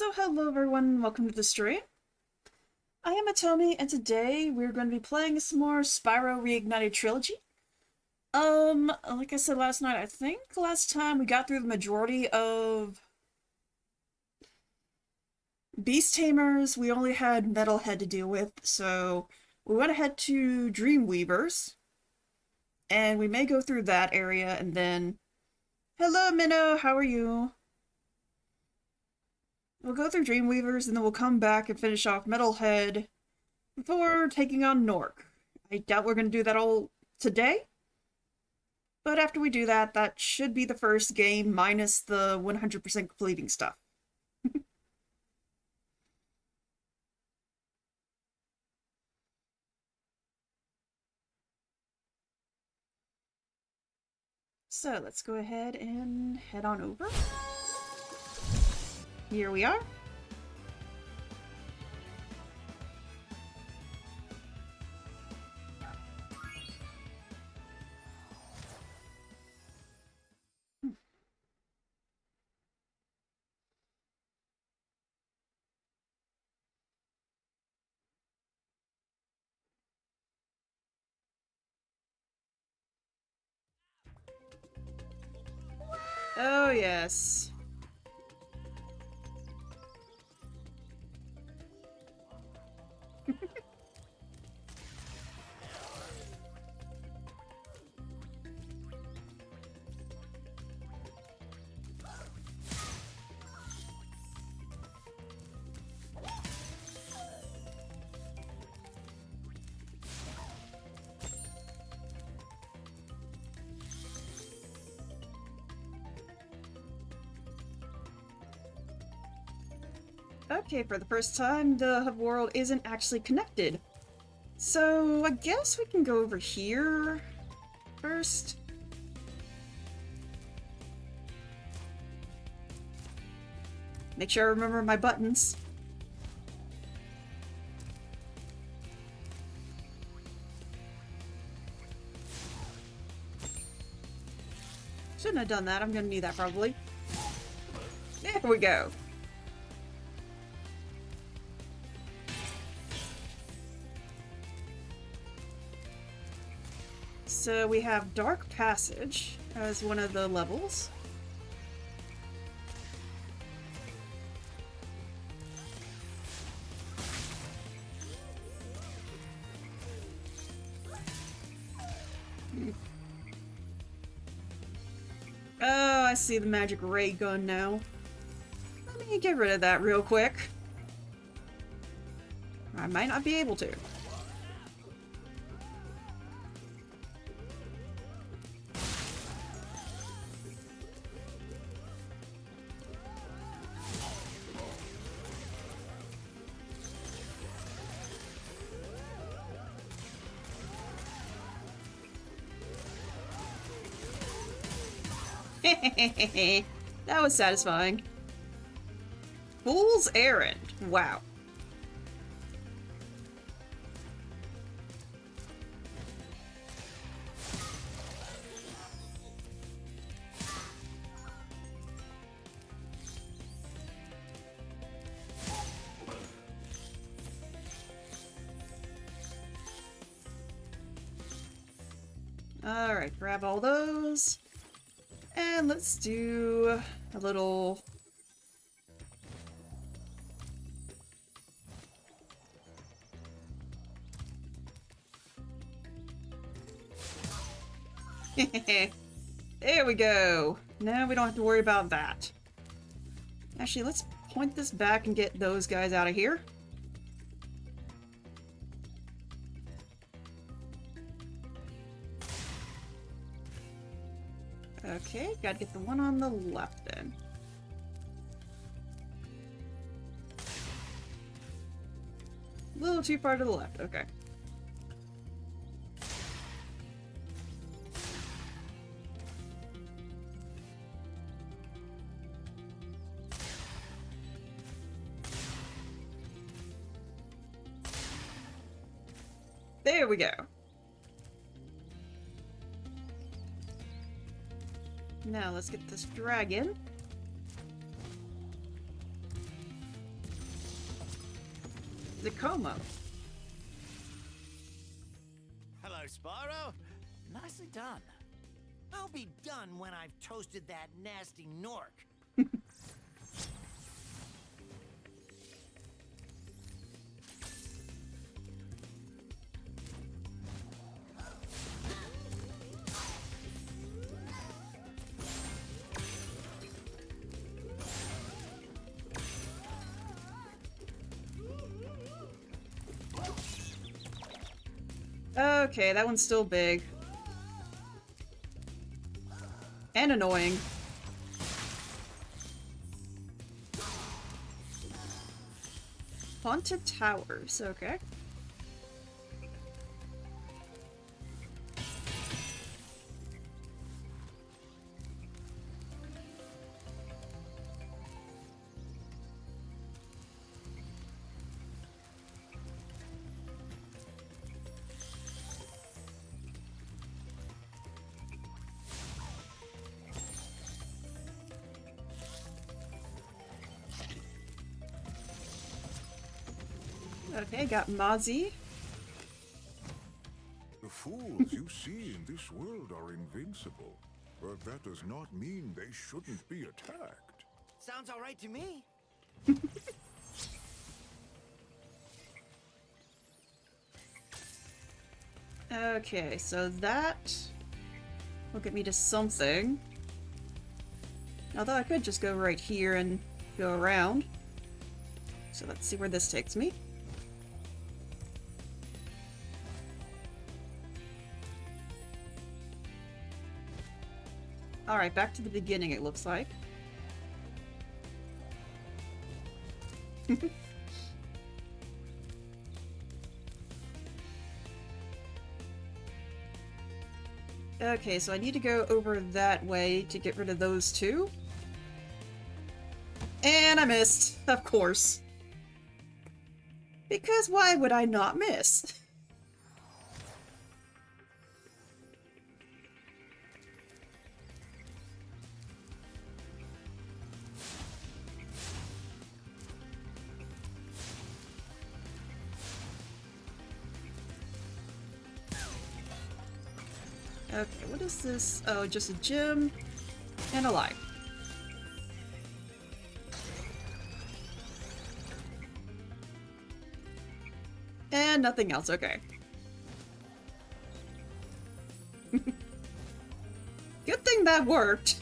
So hello everyone, welcome to the stream. I am Atomi, and today we're going to be playing some more Spyro Reignited Trilogy. Like I said last night, I think last time we got through the majority of Beast Tamers. We only had Metalhead to deal with, so we went ahead to Dreamweavers, and we may go through that area, and then... Hello Minnow, how are you? We'll go through Dreamweavers, and then we'll come back and finish off Metalhead before taking on Nork. I doubt we're going to do that all today, but after we do that, that should be the first game minus the 100% completing stuff. So let's go ahead and head on over. Here we are. Oh yes. Okay, for the first time, the hub world isn't actually connected. So I guess we can go over here first. Make sure I remember my buttons. Shouldn't have done that. I'm gonna need that probably. There we go. So we have Dark Passage as one of the levels. Oh, I see the magic ray gun now. Let me get rid of that real quick. I might not be able to. That was satisfying. Fool's Errand. Wow. Alright, grab all those. And let's do a little... There we go! Now we don't have to worry about that. Actually, let's point this back and get those guys out of here. Okay, gotta get the one on the left then. A little too far to the left, okay. There we go. Now let's get this dragon. the coma. Hello, Spyro. Nicely done. I'll be done when I've toasted that nasty Nork. Okay, that one's still big. And annoying. Haunted Towers, okay. Okay, got Mozzie. The fools you see in this world are invincible, but that does not mean they shouldn't be attacked. Sounds all right to me. Okay, so that will get me to something. Although I could just go right here and go around. So let's see where this takes me. Alright, back to the beginning it looks like. Okay, so I need to go over that way to get rid of those two. And I missed, of course. Because why would I not miss? Okay, what is this? Oh, just a gem and a life. And nothing else, okay. Good thing that worked.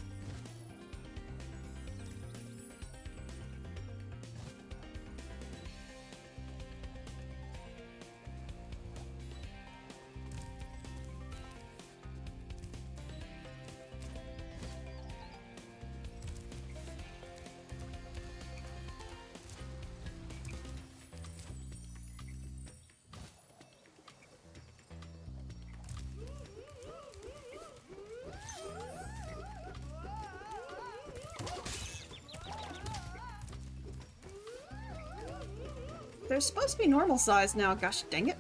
They're supposed to be normal size now, gosh dang it.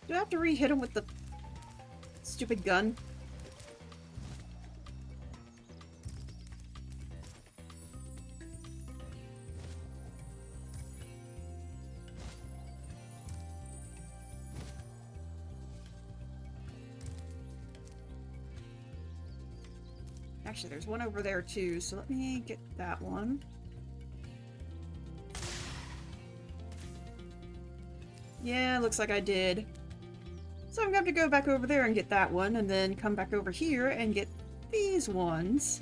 Do I have to re-hit him with the stupid gun? Actually, there's one over there too, so let me get that one. Yeah, looks like I did. So I'm gonna have to go back over there and get that one, and then come back over here and get these ones.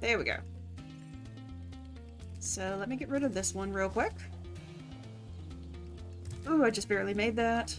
There we go. So let me get rid of this one real quick. Ooh, I just barely made that.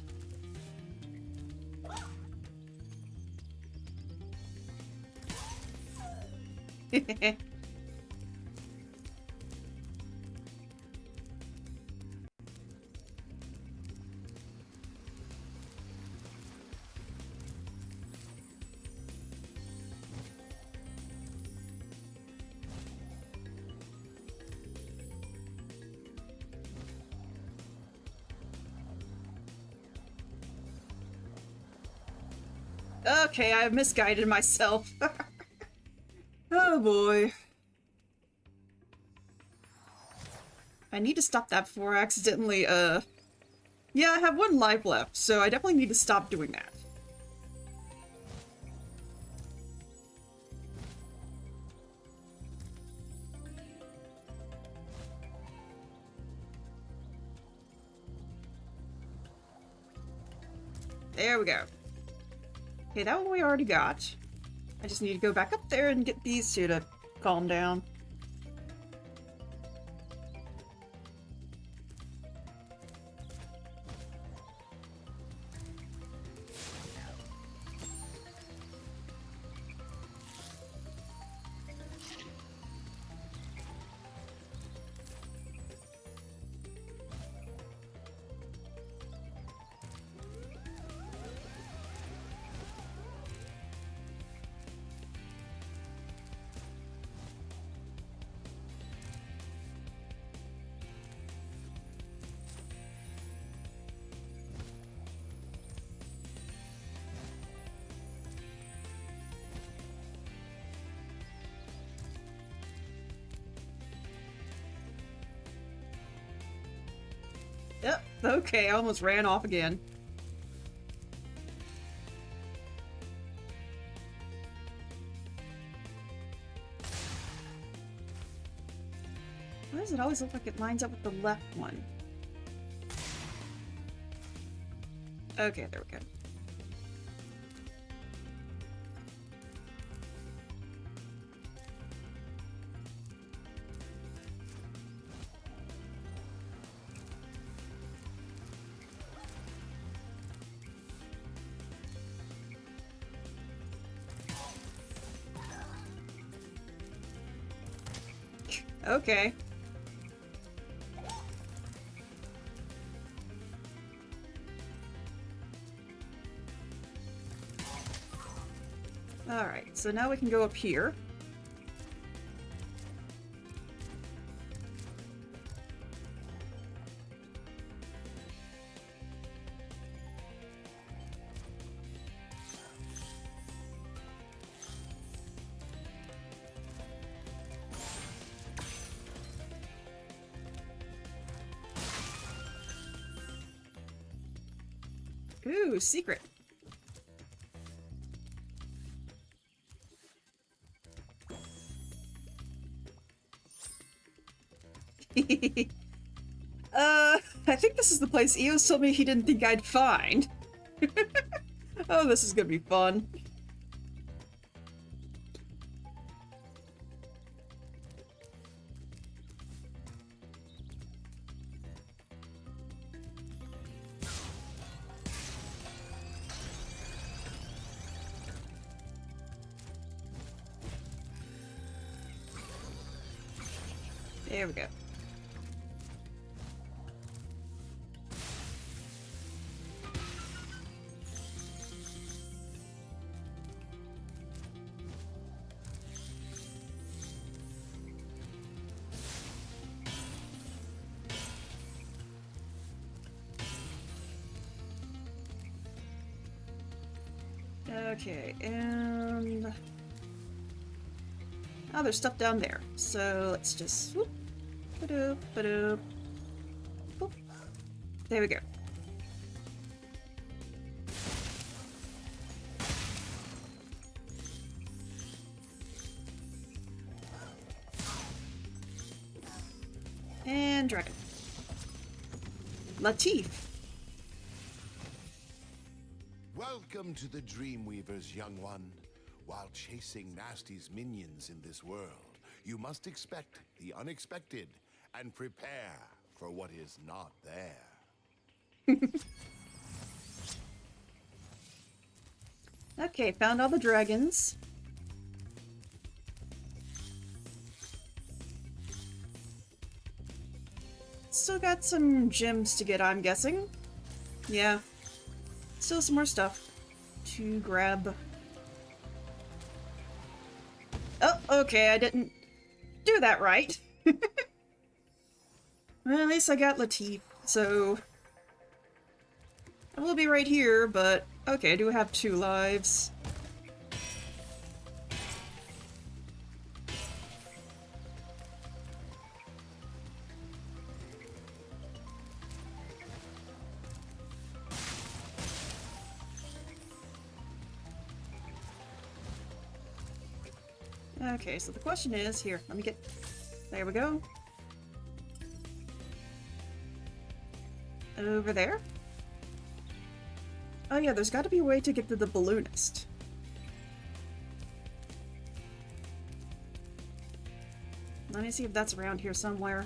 Okay, I misguided myself. Oh boy. I need to stop that before I accidentally, Yeah, I have one life left, so I definitely need to stop doing that. There we go. Okay, that one we already got. I just need to go back up there and get these two to calm down. Yep, okay, I almost ran off again. Why does it always look like it lines up with the left one? Okay, there we go. Okay. Alright, so now we can go up here. Ooh, secret. I think this is the place Eos told me he didn't think I'd find. Oh, this is gonna be fun. There we go. Okay, and... oh, there's stuff down there. So let's just... whoop, ba-doop, ba-doop, whoop. There we go. And dragon. Latif. Welcome to the Dreamweavers, young one. While chasing Nasty's minions in this world, you must expect the unexpected and prepare for what is not there. Okay, found all the dragons. Still got some gems to get, I'm guessing. Yeah. Still some more stuff to grab. Oh, okay, I didn't do that right. Well, at least I got Latif, so... I will be right here, but Okay, I do have 2 lives. Okay, so the question is, here, let me get, there we go. Over there? Oh yeah, there's gotta be a way to get to the balloonist. Let me see if that's around here somewhere.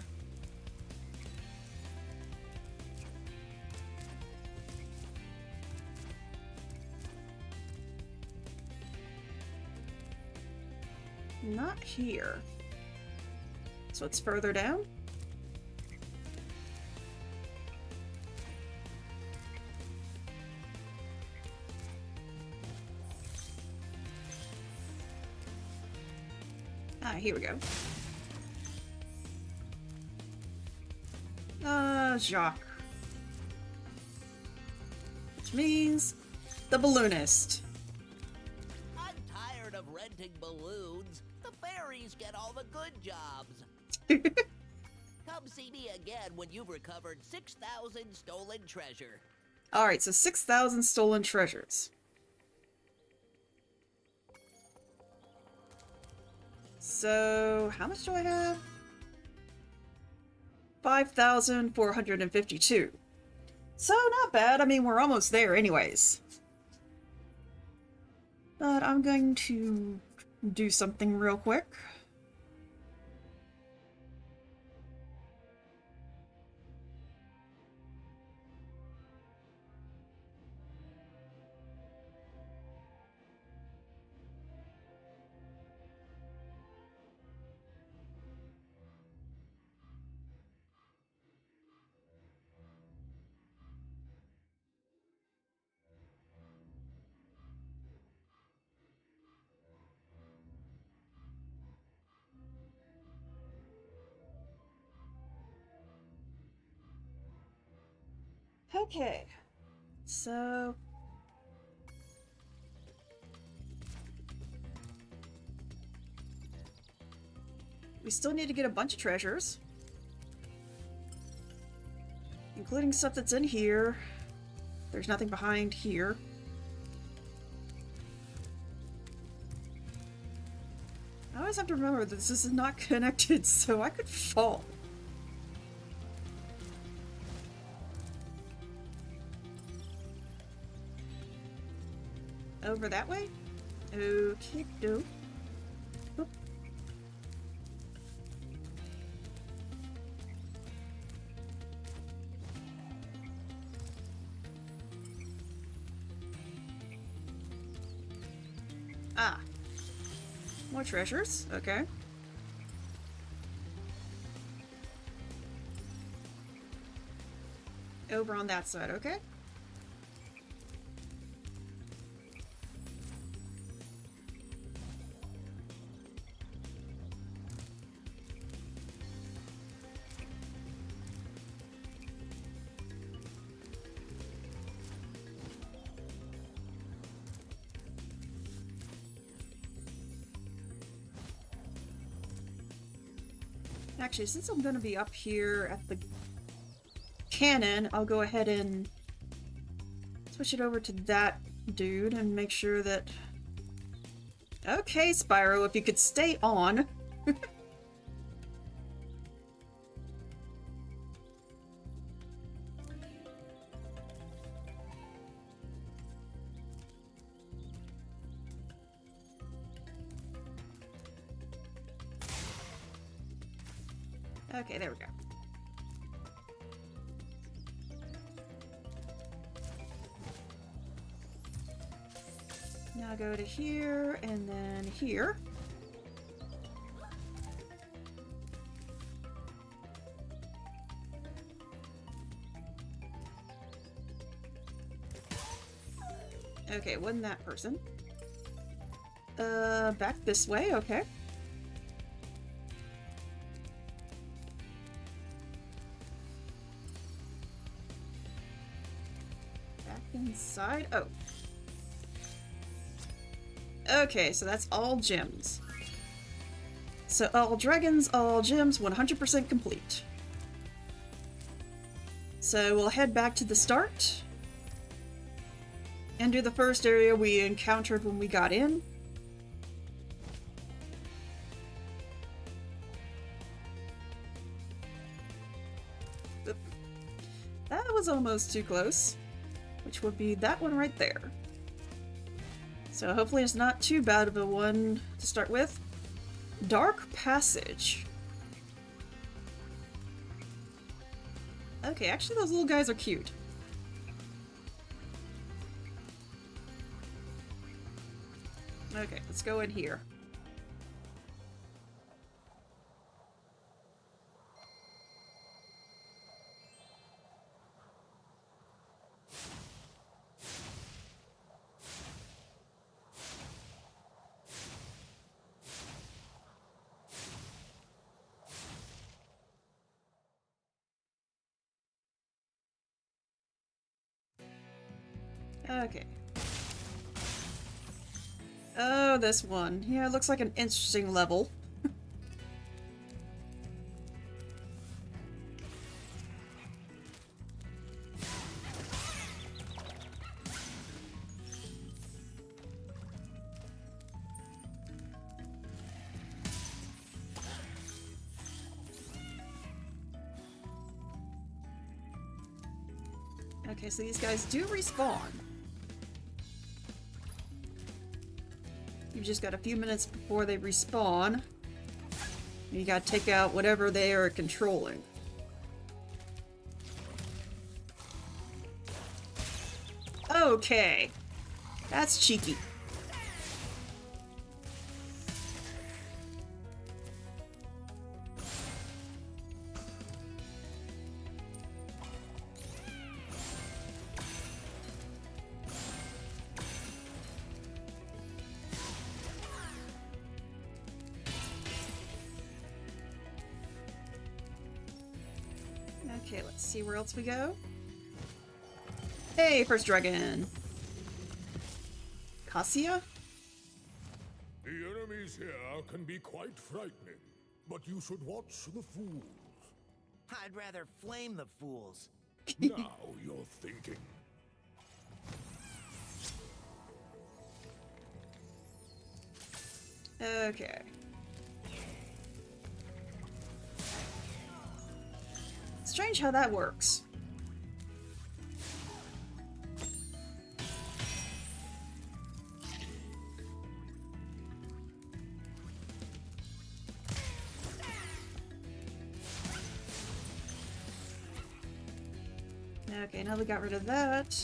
Not here. So it's further down? Ah, here we go. Jacques. Which means the balloonist. I'm tired of renting balloons. The fairies get all the good jobs. Come see me again when you've recovered 6,000 stolen treasure. Alright, so 6,000 stolen treasures. So, how much do I have? 5,452. So, not bad. I mean, we're almost there anyways. But I'm going to do something real quick. Okay, so we still need to get a bunch of treasures, including stuff that's in here. There's nothing behind here. I always have to remember that this is not connected, so I could fall. Over that way? Okay, do. Oop. Ah. More treasures, okay. Over on that side, okay. Actually, since I'm gonna be up here at the cannon, I'll go ahead and switch it over to that dude and make sure that... Okay, Spyro, if you could stay on. Okay, there we go. Now go to here, and then here. Okay, wasn't that person? Back this way, okay. Back inside? Oh. Okay, so that's all gems. So all dragons, all gems, 100% complete. So we'll head back to the start and do the first area we encountered when we got in. Oop. That was almost too close, which would be that one right there. So hopefully it's not too bad of a one to start with. Dark Passage. Okay, actually those little guys are cute. Okay, let's go in here. Okay. Oh, this one. Yeah, it looks like an interesting level. Okay, so these guys do respawn. You've just got a few minutes before they respawn. You gotta take out whatever they are controlling. Okay. That's cheeky. Okay, let's see where else we go. Hey, first dragon. Cassia? The enemies here can be quite frightening, but you should watch the fools. I'd rather flame the fools. Now you're thinking. Okay. Strange how that works. Okay, now we got rid of that.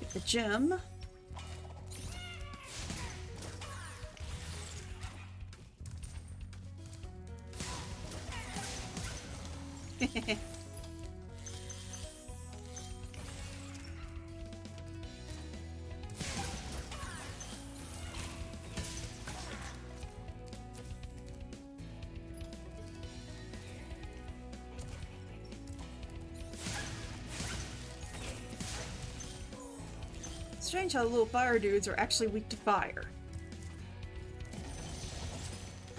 Get the gem. Strange how the little fire dudes are actually weak to fire.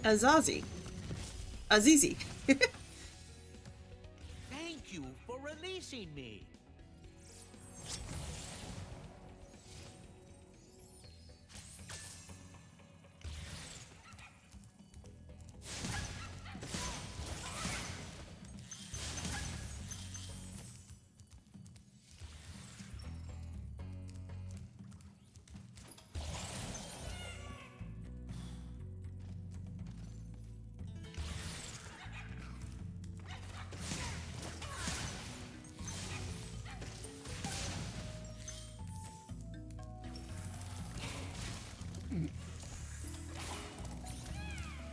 Azizi. Thank you for releasing me.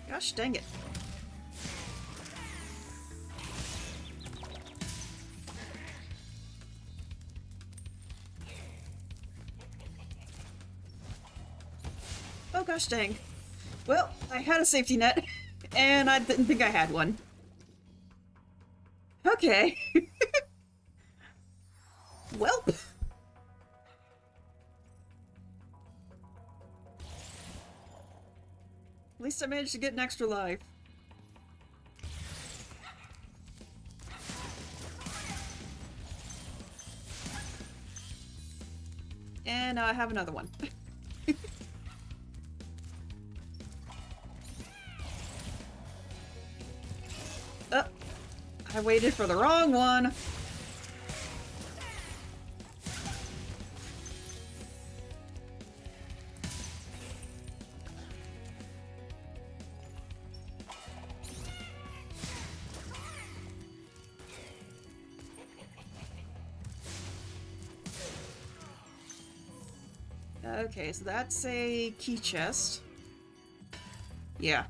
Gosh dang it. Oh gosh dang. Well, I had a safety net, and I didn't think I had one. Okay. Welp. At least I managed to get an extra life. And I have another one. Oh, I waited for the wrong one. Okay, so that's a key chest. Yeah.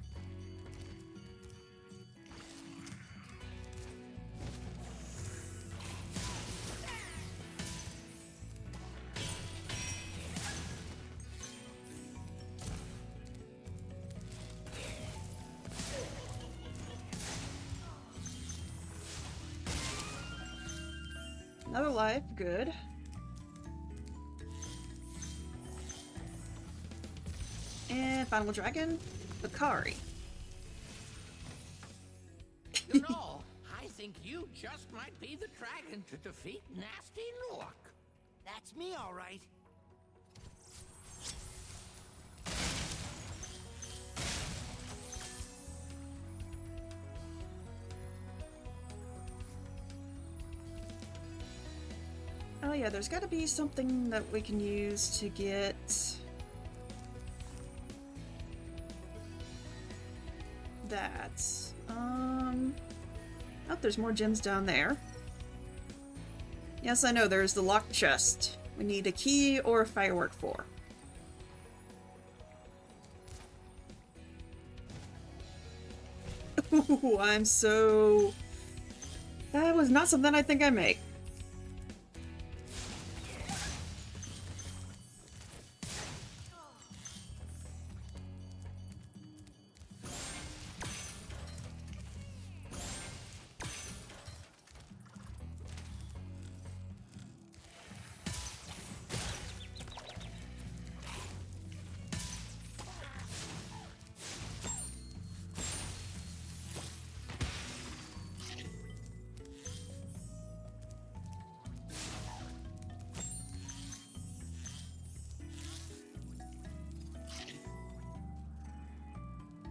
Another life, good. And final dragon, Bakari. You know, I think you just might be the dragon to defeat Nasty Nook. That's me, all right. Oh yeah, there's gotta be something that we can use to get... that. Oh, there's more gems down there. Yes, I know, there's the locked chest. We need a key or a firework for. Ooh, I'm so... That was not something I think I'd make.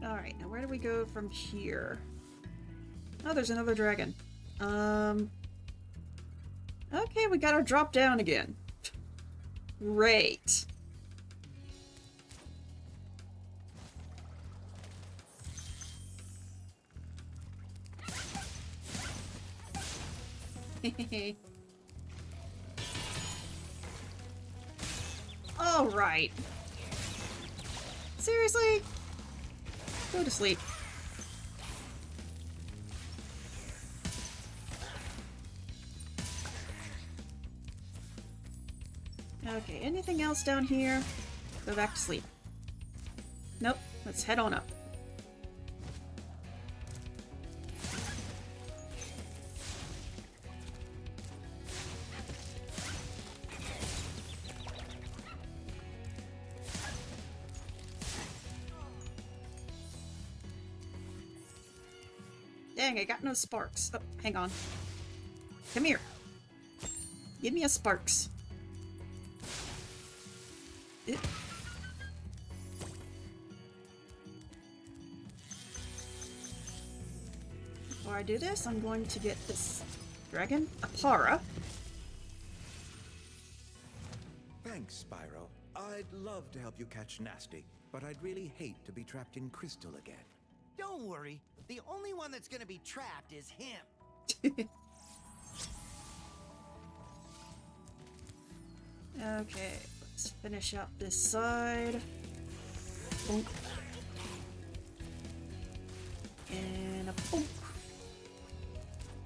Alright, now where do we go from here? Oh, there's another dragon. Okay, we gotta drop down again. Great. Alright. Seriously? Go to sleep. Okay, anything else down here? Go back to sleep. Nope, let's head on up. Dang, I got no sparks. Oh, hang on. Come here. Give me a sparks. Before I do this, I'm going to get this dragon, Apara. Thanks, Spyro. I'd love to help you catch Nasty, but I'd really hate to be trapped in Crystal again. Don't worry. The only one that's gonna be trapped is him. Okay, let's finish up this side. Bonk. And a bonk.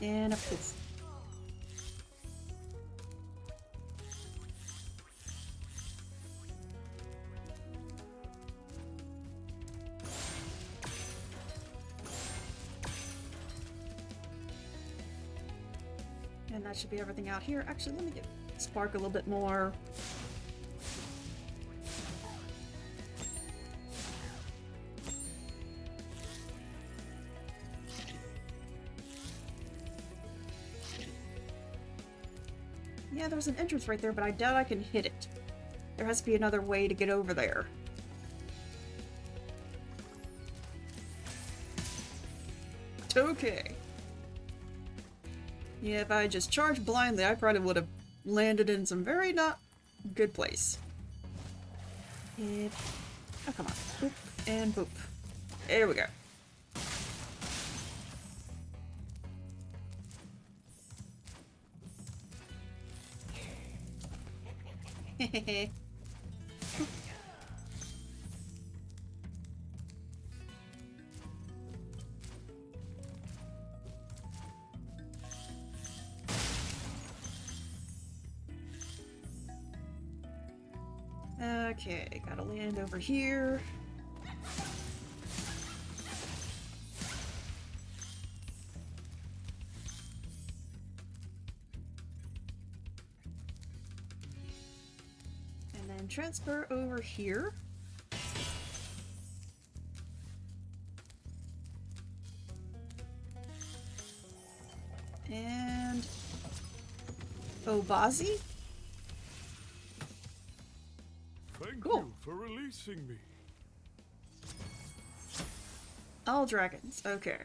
And a poof. And that should be everything out here. Actually, let me get Spark a little bit more. Yeah, there's an entrance right there, but I doubt I can hit it. There has to be another way to get over there. Okay. Yeah, if I just charged blindly, I probably would have landed in some very not good place. Oh, come on. Boop, and boop. There we go. Hehehe. Okay, gotta land over here. And then transfer over here. And Obazi? Thank Cool. you for releasing me. All dragons, okay.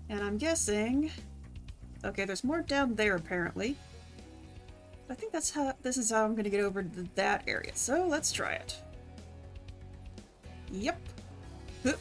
And I'm guessing... Okay, there's more down there apparently. I think this is how I'm gonna get over to that area, so let's try it. Yep. Hup.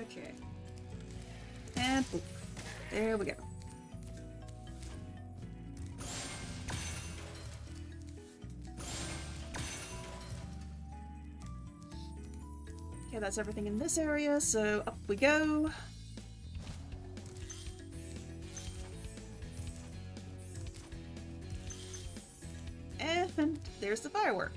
Okay. And boop. There we go. Okay, that's everything in this area, so up we go. And there's the firework.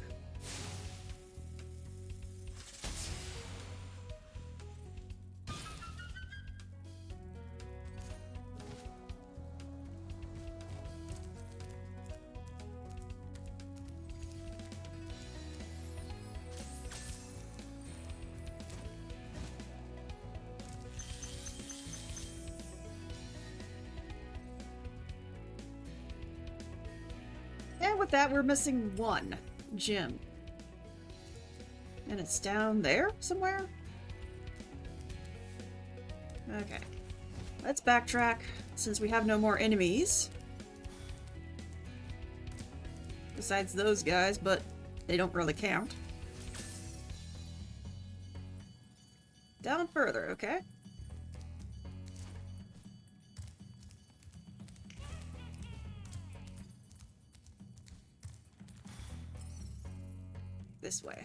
And with that, we're missing one gem. And it's down there somewhere? Okay. Let's backtrack, since we have no more enemies. Besides those guys, but they don't really count. Down further, okay? This way.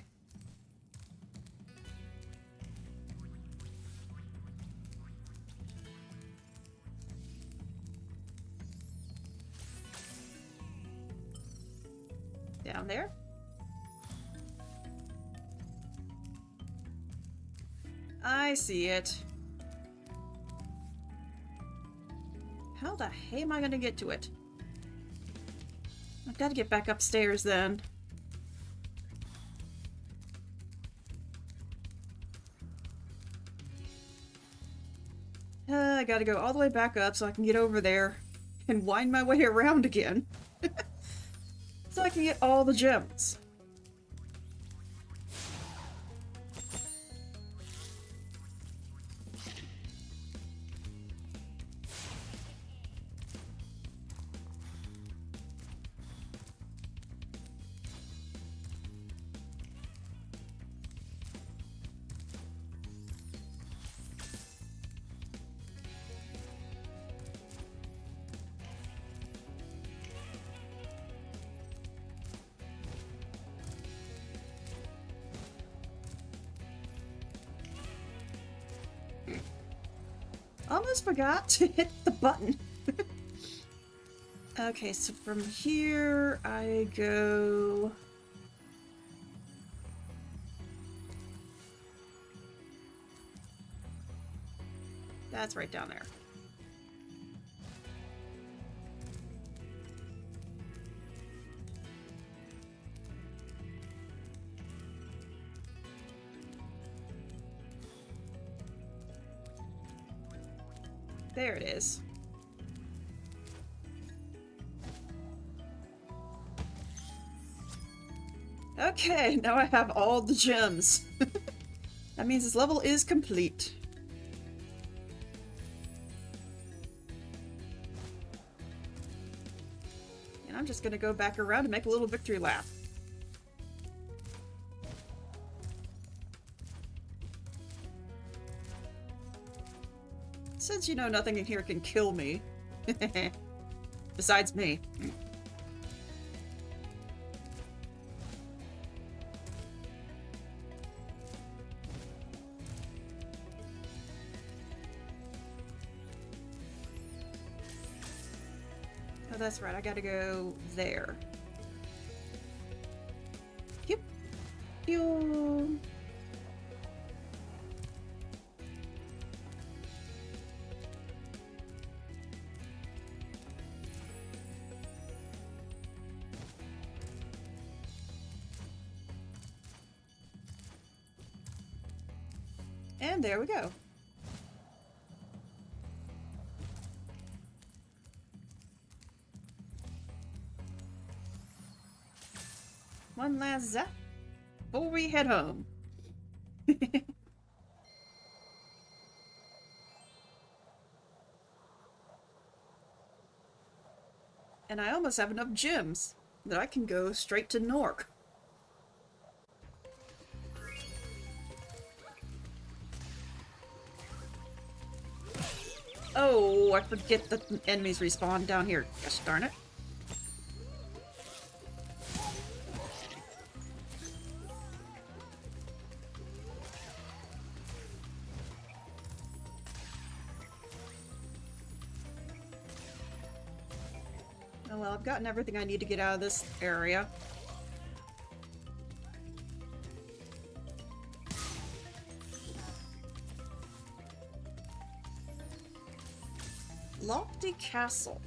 Down there. I see it. How the hey am I gonna get to it? I've got to get back upstairs then. I gotta go all the way back up so I can get over there and wind my way around again. So I can get all the gems. Almost forgot to hit the button. Okay, so from here I go... That's right down there. There it is. Okay, now I have all the gems. That means this level is complete. And I'm just gonna go back around and make a little victory lap. Since you know nothing in here can kill me. Besides me. Oh, that's right, I gotta go there. Yep. Yo. And there we go. One last zap before we head home. And I almost have enough gems that I can go straight to Nork. Oh, I forget that enemies respawn down here. Gosh darn it. Oh well, I've gotten everything I need to get out of this area. Lofty Castle.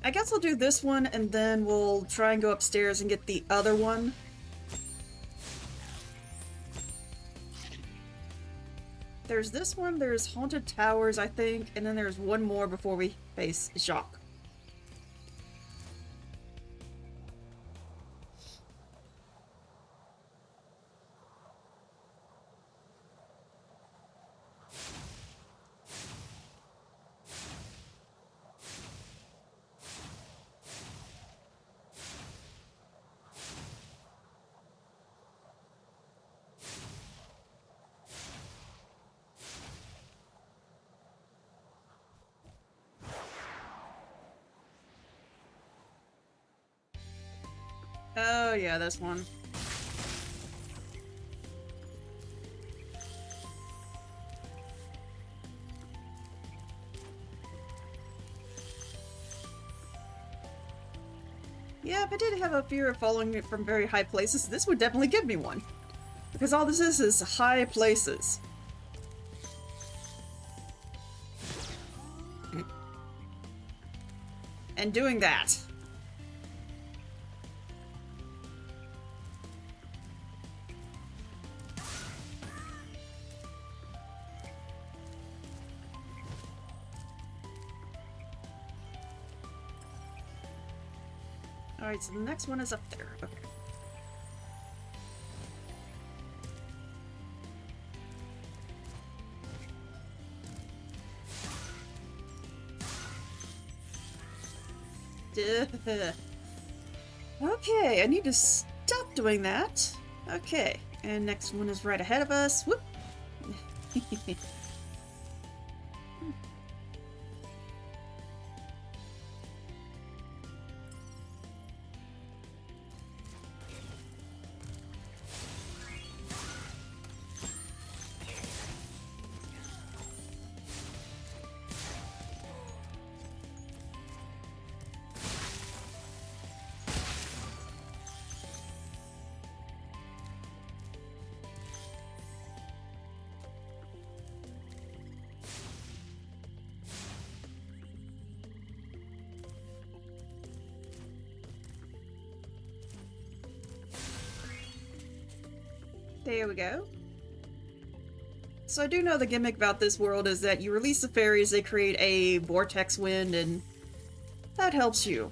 I guess I'll do this one and then we'll try and go upstairs and get the other one. There's this one, there's Haunted Towers, I think, and then there's one more before we face Jacques. Oh yeah, this one. Yeah, if I did have a fear of falling it from very high places, this would definitely give me one. Because all this is high places. And doing that. Alright, so the next one is up there. Okay. Duh. Okay, I need to stop doing that. Okay, and next one is right ahead of us. Whoop! There we go. So I do know the gimmick about this world is that you release the fairies, they create a vortex wind, and that helps you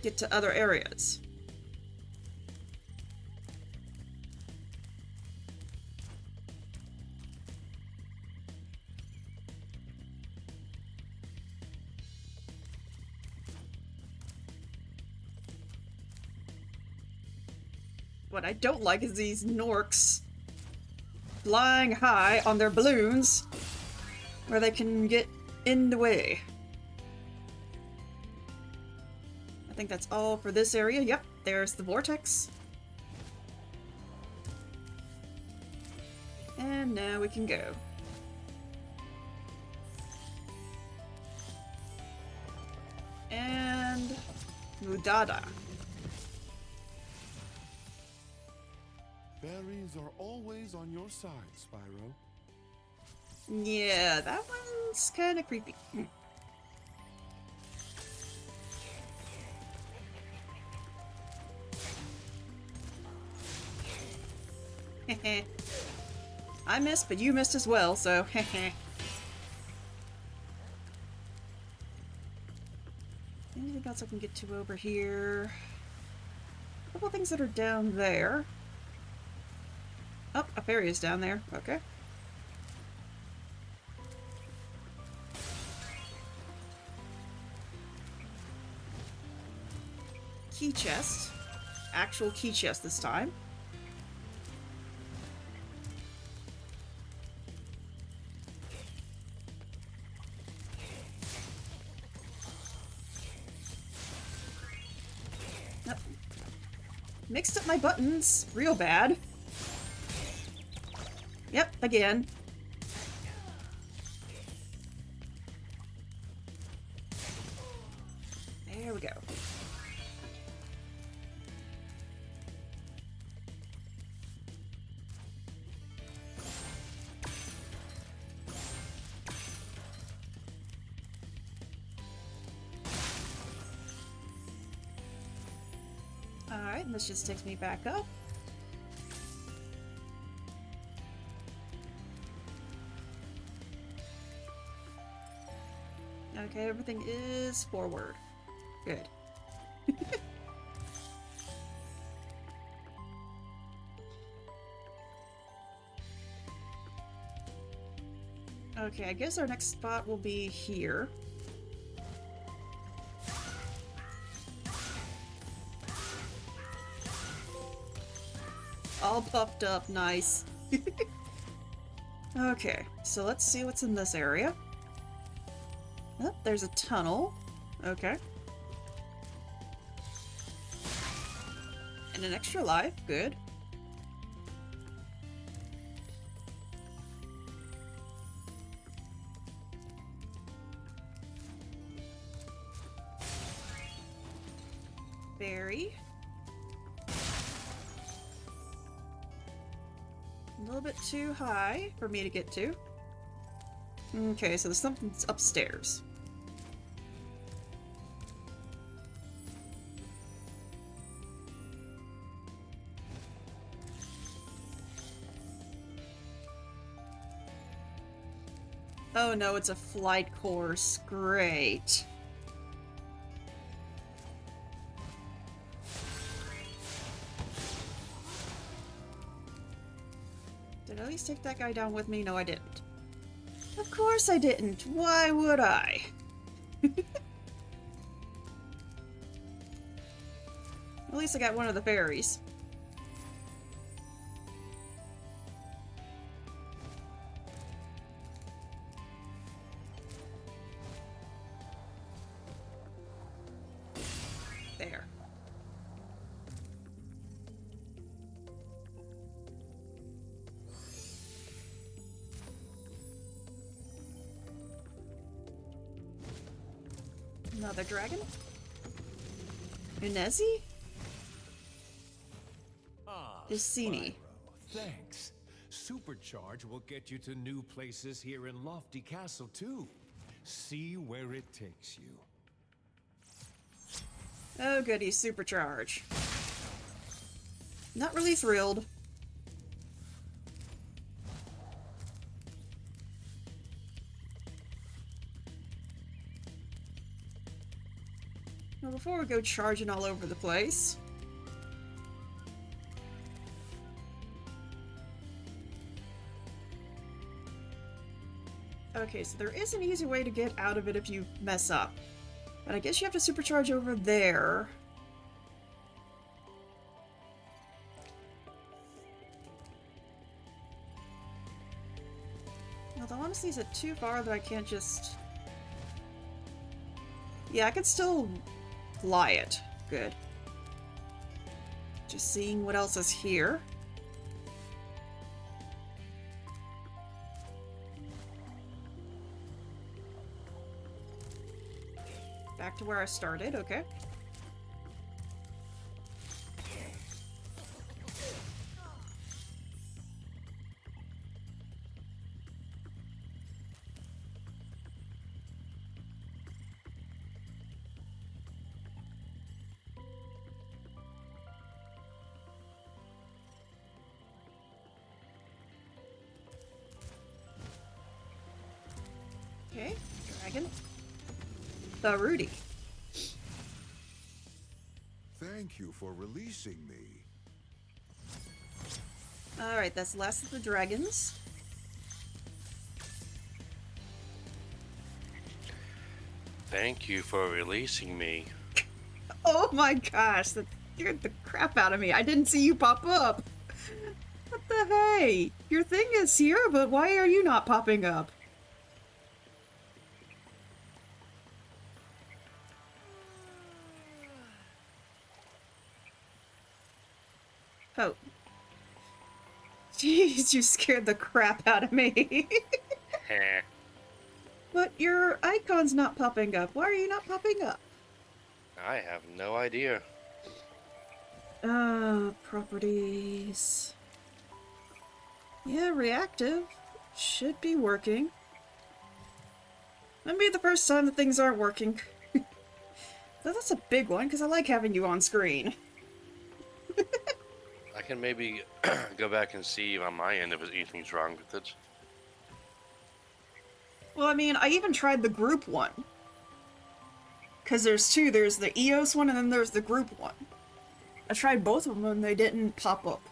get to other areas. What I don't like is these Norks flying high on their balloons where they can get in the way. I think that's all for this area. Yep, there's the vortex. And now we can go. And Mudada. Fairies are always on your side, Spyro. Yeah, that one's kind of creepy. I missed, but you missed as well, so anything else I can get to over here? A couple things that are down there. Oh, a fairy is down there. Okay. Key chest. Actual key chest this time. Nope. Mixed up my buttons real bad. Yep, again. There we go. Alright, and this just takes me back up. Okay, everything is forward. Good. Okay, I guess our next spot will be here. All puffed up, nice. Okay, so let's see what's in this area. Oh, there's a tunnel. Okay. And an extra life. Good. Berry. A little bit too high for me to get to. Okay, so there's something upstairs. Oh no, it's a flight course. Great. Did I at least take that guy down with me? No, I didn't. Of course I didn't. Why would I? At least I got one of the fairies. There. Another dragon? Unezi? Iceni. Thanks. Supercharge will get you to new places here in Lofty Castle, too. See where it takes you. Oh goody, supercharge. Not really thrilled. Well, before we go charging all over the place... Okay, so there is an easy way to get out of it if you mess up. But I guess you have to supercharge over there. Although honestly, is it too far that I can't just... Yeah, I can still fly it. Good. Just seeing what else is here. Back to where I started, okay. Okay, dragon. The Rudy. Thank you for releasing me. Alright, that's the last of the dragons. Thank you for releasing me. Oh my gosh, that scared the crap out of me. I didn't see you pop up. What the hey? Your thing is here, but why are you not popping up? Oh. Jeez, you scared the crap out of me. Heh. But your icon's not popping up. Why are you not popping up? I have no idea. Properties. Yeah, reactive. Should be working. Might be the first time that things aren't working. Though that's a big one, because I like having you on screen. I can maybe go back and see on my end if anything's wrong with it. Well, I mean, I even tried the group one. Because there's two. There's the EOS one and then there's the group one. I tried both of them and they didn't pop up.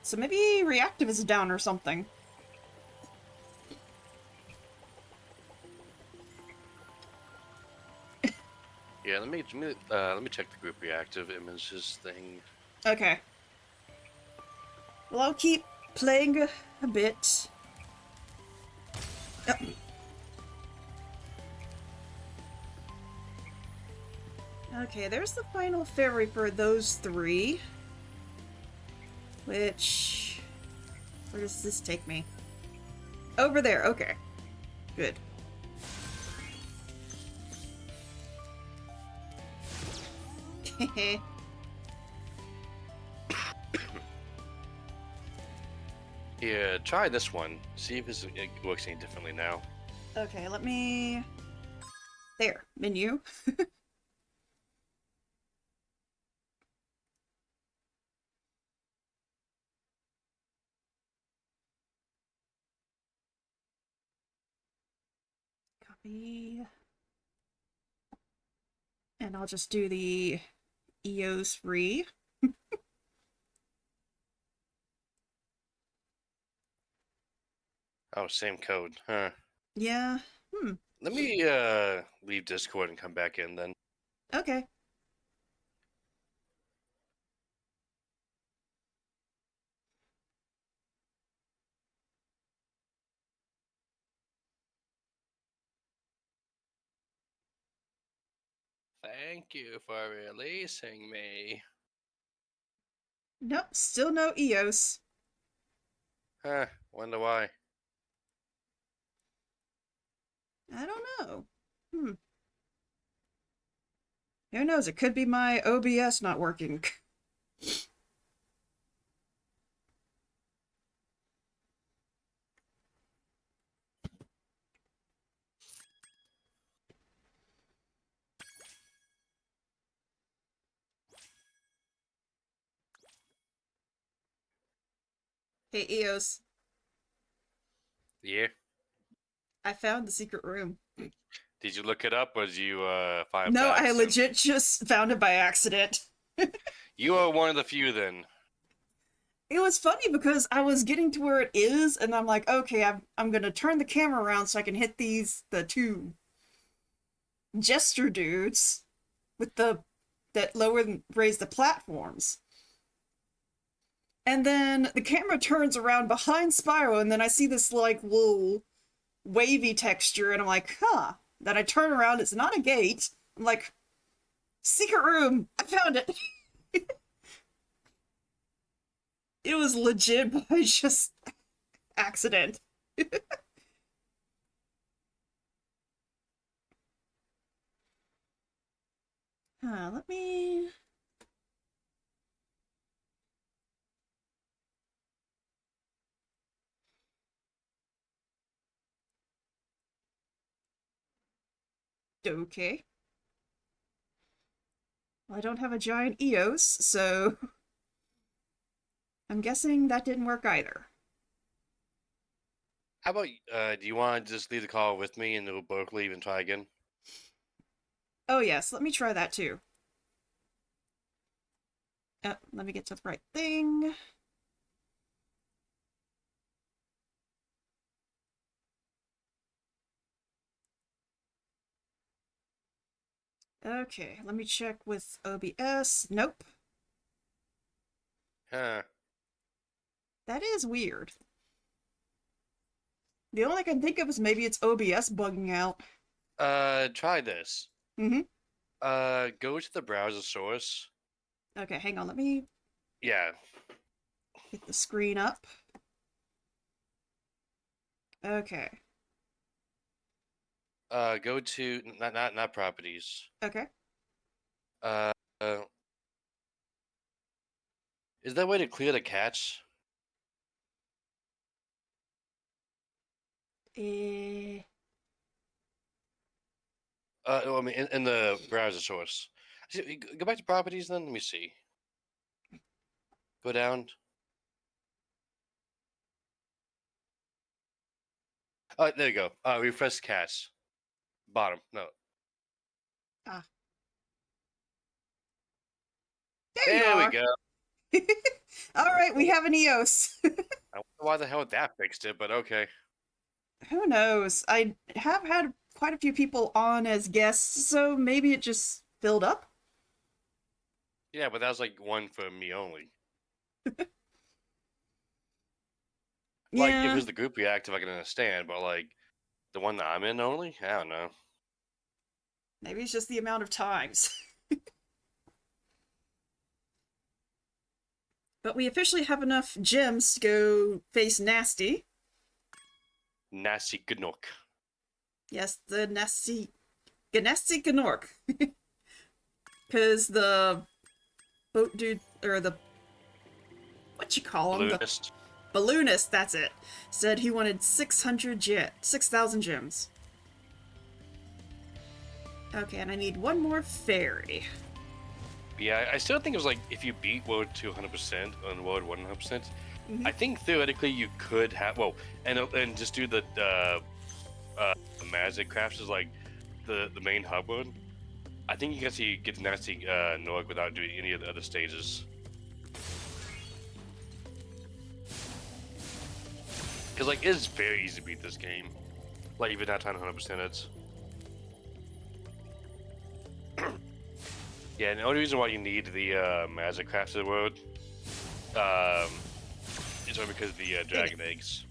So maybe reactive is down or something. Yeah, let me check the group reactive images thing. Okay. Well, I'll keep playing a bit. Okay, there's the final ferry for those three. Which... Where does this take me? Over there, okay. Good. Yeah, try this one. See if it works any differently now. Okay, let me... There, menu. Copy. And I'll just do the EOS free. Oh, same code, huh? Yeah. Let me leave Discord and come back in then. Okay. Thank you for releasing me. Nope, still no EOS. Huh, wonder why. I don't know. Who knows? It could be my OBS not working. Hey, EOS. Yeah? I found the secret room. Did you look it up, or did you find No, facts? I legit just found it by accident. You are one of the few then. It was funny because I was getting to where it is, and I'm like, okay, I'm gonna turn the camera around so I can hit the two jester dudes with that lower and raise the platforms. And then the camera turns around behind Spyro, and then I see this like little wavy texture, and I'm like, huh. Then I turn around, it's not a gate. I'm like, secret room! I found it! It was legit by just accident. Let me... Okay. Well, I don't have a giant EOS, so... I'm guessing that didn't work either. How about, do you want to just leave the call with me and we'll both leave and try again? Oh yes, let me try that too. Let me get to the right thing. Okay, let me check with OBS. Nope. Huh. That is weird. The only I can think of is maybe it's OBS bugging out. Try this. Mm-hmm. Go to the browser source. Okay, hang on, let me Yeah. get the screen up. Okay. Go to not properties. Okay. Uh, is there a way to clear the cache? I mean, in the browser source. Go back to properties then. Let me see. Go down. Oh, there you go. Refresh cache. Bottom. No. Ah. There we are. go. Alright, we have an EOS. I wonder why the hell that fixed it, but okay. Who knows? I have had quite a few people on as guests, so maybe it just filled up? Yeah, but that was like one for me only. Like, if it Yeah. was the group reactive, I can understand, but like, the one that I'm in only? I don't know. Maybe it's just the amount of times. But we officially have enough gems to go face Nasty. Nasty Gnook. Yes, the Nasty Gnork. Because the boat dude, or the... what you call him? Balloonist. The balloonist, that's it. Said he wanted 6,000 gems. Okay, and I need one more fairy. Yeah, I still think it was like, if you beat World 200% on World 100%, I think theoretically you could have, well, and just do the magic crafts as like the main hub one. I think you can actually get the Nasty Norg without doing any of the other stages. Because like, it's very easy to beat this game. Like, even not trying to 100% it. Yeah, and the only reason why you need the magic crafted world is only because of the dragon eggs.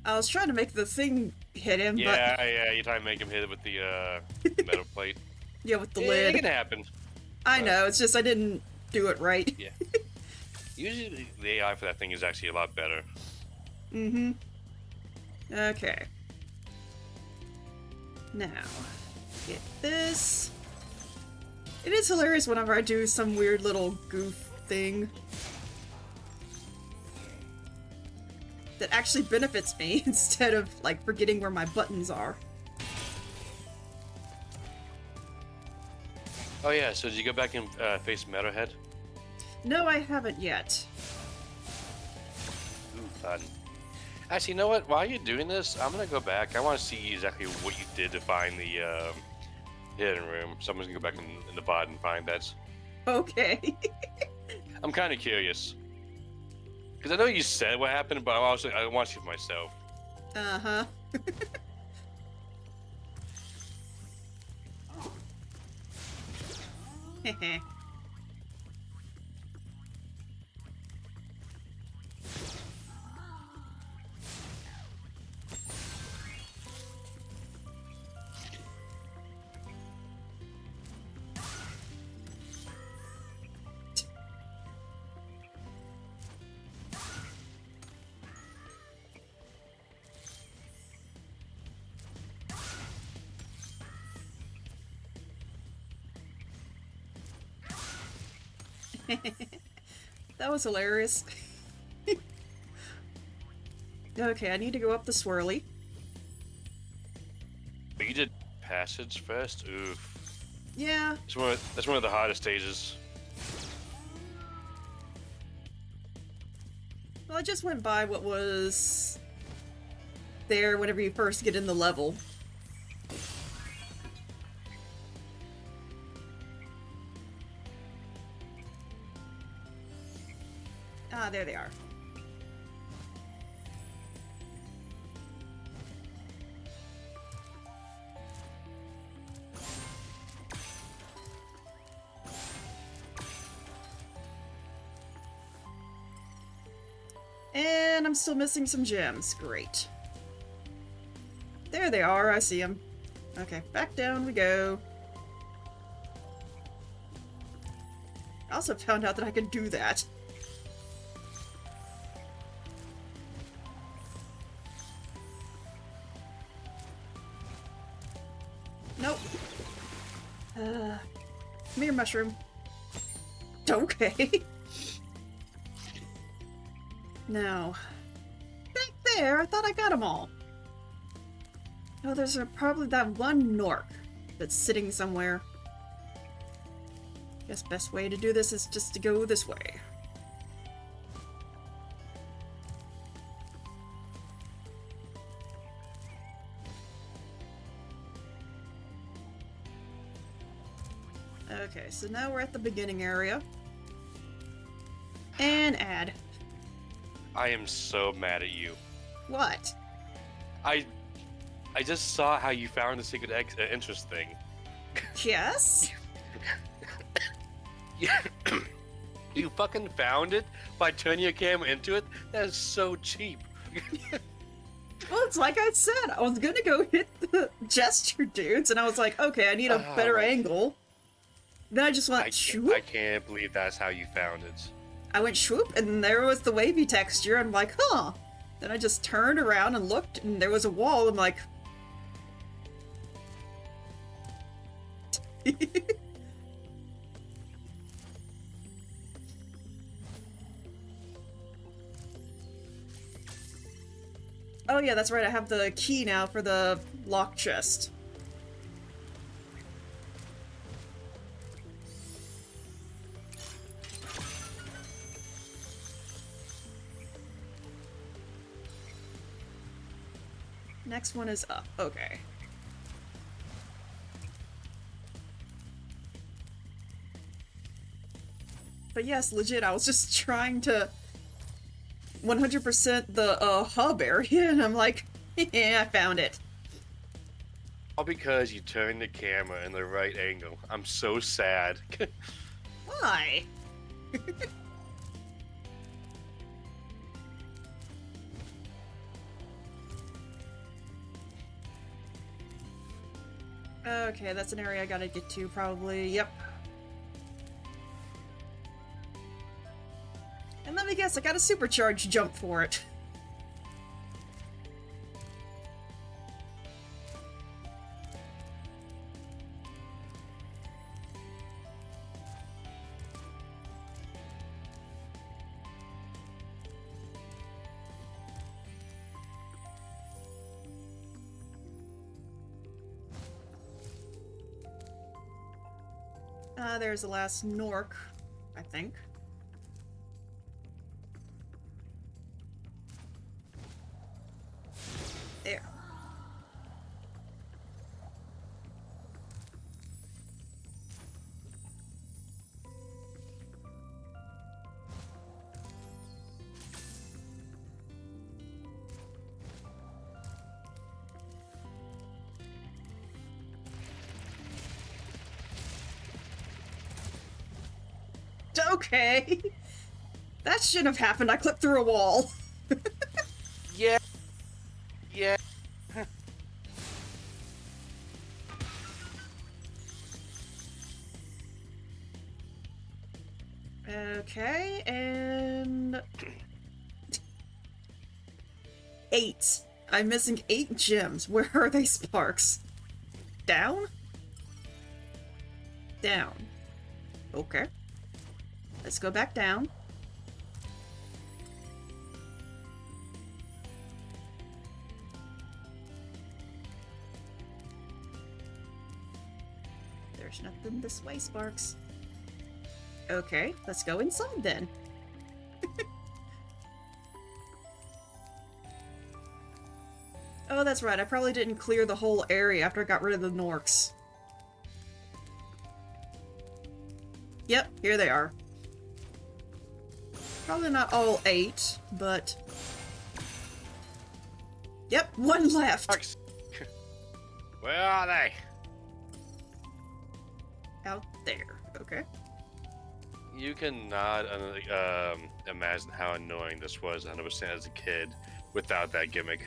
I was trying to make the thing hit him, but... Yeah, you try to make him hit it with the metal plate. Yeah, with the It lid. can happen. I know, it's just I didn't do it right. Yeah. Usually the AI for that thing is actually a lot better. Mm-hmm. Okay. Now, get this. It is hilarious whenever I do some weird little goof thing that actually benefits me instead of, like, forgetting where my buttons are. Oh yeah, so did you go back and face Metalhead? No, I haven't yet. Ooh, fun. Actually, you know what? While you're doing this, I'm gonna go back. I want to see exactly what you did to find the hidden room. So I'm gonna go back in the bot and find that. Okay. I'm kind of curious. Because I know you said what happened, but I want to see for myself. Uh-huh. Heh. That was hilarious. Okay, I need to go up the swirly. But you did passage first? Oof. Yeah. That's one of the hardest stages. Well, I just went by what was there whenever you first get in the level. Ah, there they are. And I'm still missing some gems. Great. There they are. I see them. Okay, back down we go. I also found out that I can do that. Nope. Come here, mushroom. Okay. Now, back there, I thought I got them all. Oh, there's probably that one Nork that's sitting somewhere. Guess best way to do this is just to go this way. Okay, so now we're at the beginning area. And add. I am so mad at you. What? I just saw how you found the secret interest thing. Yes? You fucking found it by turning your camera into it? That is so cheap. Well, it's like I said, I was gonna go hit the gesture dudes, and I was like, okay, I need a better angle. Then I just went swoop. I can't believe that's how you found it. I went swoop, and there was the wavy texture. I'm like, huh. Then I just turned around and looked, and there was a wall. I'm like... Oh yeah, that's right, I have the key now for the lock chest. Next one is up. Okay. But yes, legit, I was just trying to 100% the hub area, and I'm like, yeah, I found it. All because you turned the camera in the right angle. I'm so sad. Why? Okay, that's an area I gotta get to, probably. Yep. And let me guess, I got a supercharged jump for it. There's the last Nork, I think. There. Okay. That shouldn't have happened. I clipped through a wall. Yeah. Yeah. Okay, and 8. I'm missing 8 gems. Where are they, Sparks? Down? Down. Okay. Let's go back down. There's nothing this way, Sparks. Okay, let's go inside then. Oh, that's right. I probably didn't clear the whole area after I got rid of the Norks. Yep, here they are. Probably not all 8, but... Yep, 1 left. Where are they? Out there. Okay. You cannot imagine how annoying this was 100% as a kid without that gimmick.